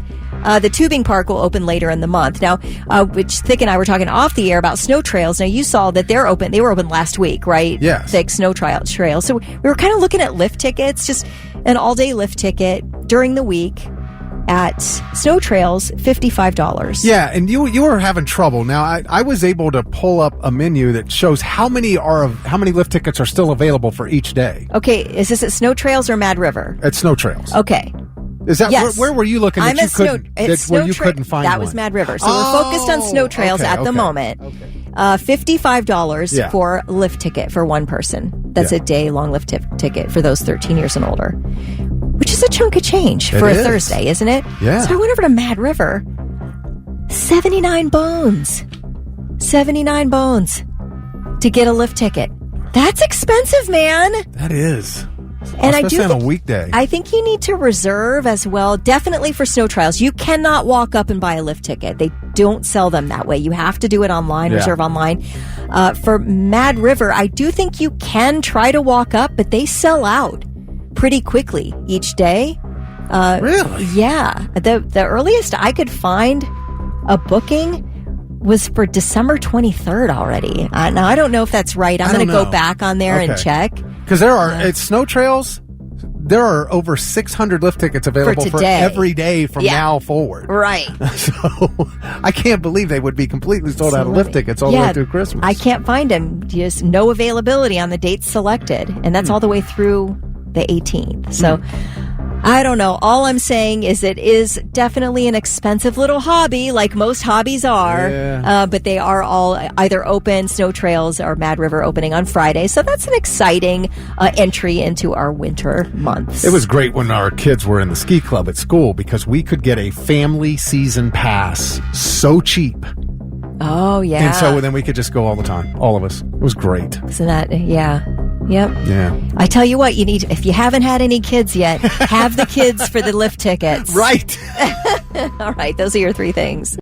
The tubing park will open later in the month. Now, which Thick and I were talking off the air about snow trails. Now, you saw that they're open. They were open last week, right? Yes. Thick snow trail. So we were kind of looking at lift tickets, just an all-day lift ticket during the week at snow trails, $55. Yeah, and you were having trouble. Now, I was able to pull up a menu that shows how many lift tickets are still available for each day. Okay, is this at Snow Trails or Mad River? At Snow Trails. Okay. Is that Yes. where were you looking that you couldn't find That was one? Mad River. So we're focused on Snow Trails at the moment. Okay. $55 Yeah. for a lift ticket for one person. That's a day-long lift ticket for those 13 years and older, which is a chunk of change for a Thursday, isn't it? Yeah. So I went over to Mad River. 79 bones. 79 bones to get a lift ticket. That's expensive, man. That is. And especially I do on a weekday. I think you need to reserve as well. Definitely for snow trials. You cannot walk up and buy a lift ticket. They don't sell them that way. You have to do it online, reserve online. For Mad River, I do think you can try to walk up, but they sell out pretty quickly each day. Really? Yeah. The earliest I could find a booking was for December 23rd already. Now, I don't know if that's right. I'm going to go back on there and check. Because there are, at Snow Trails, there are over 600 lift tickets available for every day from now forward. Right. So I can't believe they would be completely sold out of lift tickets all the way through Christmas. I can't find them. Just no availability on the dates selected. And that's all the way through the 18th. So I don't know. All I'm saying is it is definitely an expensive little hobby, like most hobbies are. Yeah. But they are all either open, Snow Trails or Mad River opening on Friday. So that's an exciting entry into our winter months. It was great when our kids were in the ski club at school because we could get a family season pass so cheap. Oh, yeah. And so then we could just go all the time, all of us. It was great. Isn't that, yeah. Yep. Yeah. I tell you what, if you haven't had any kids yet, have the kids for the lift tickets. Right. All right. Those are your three things.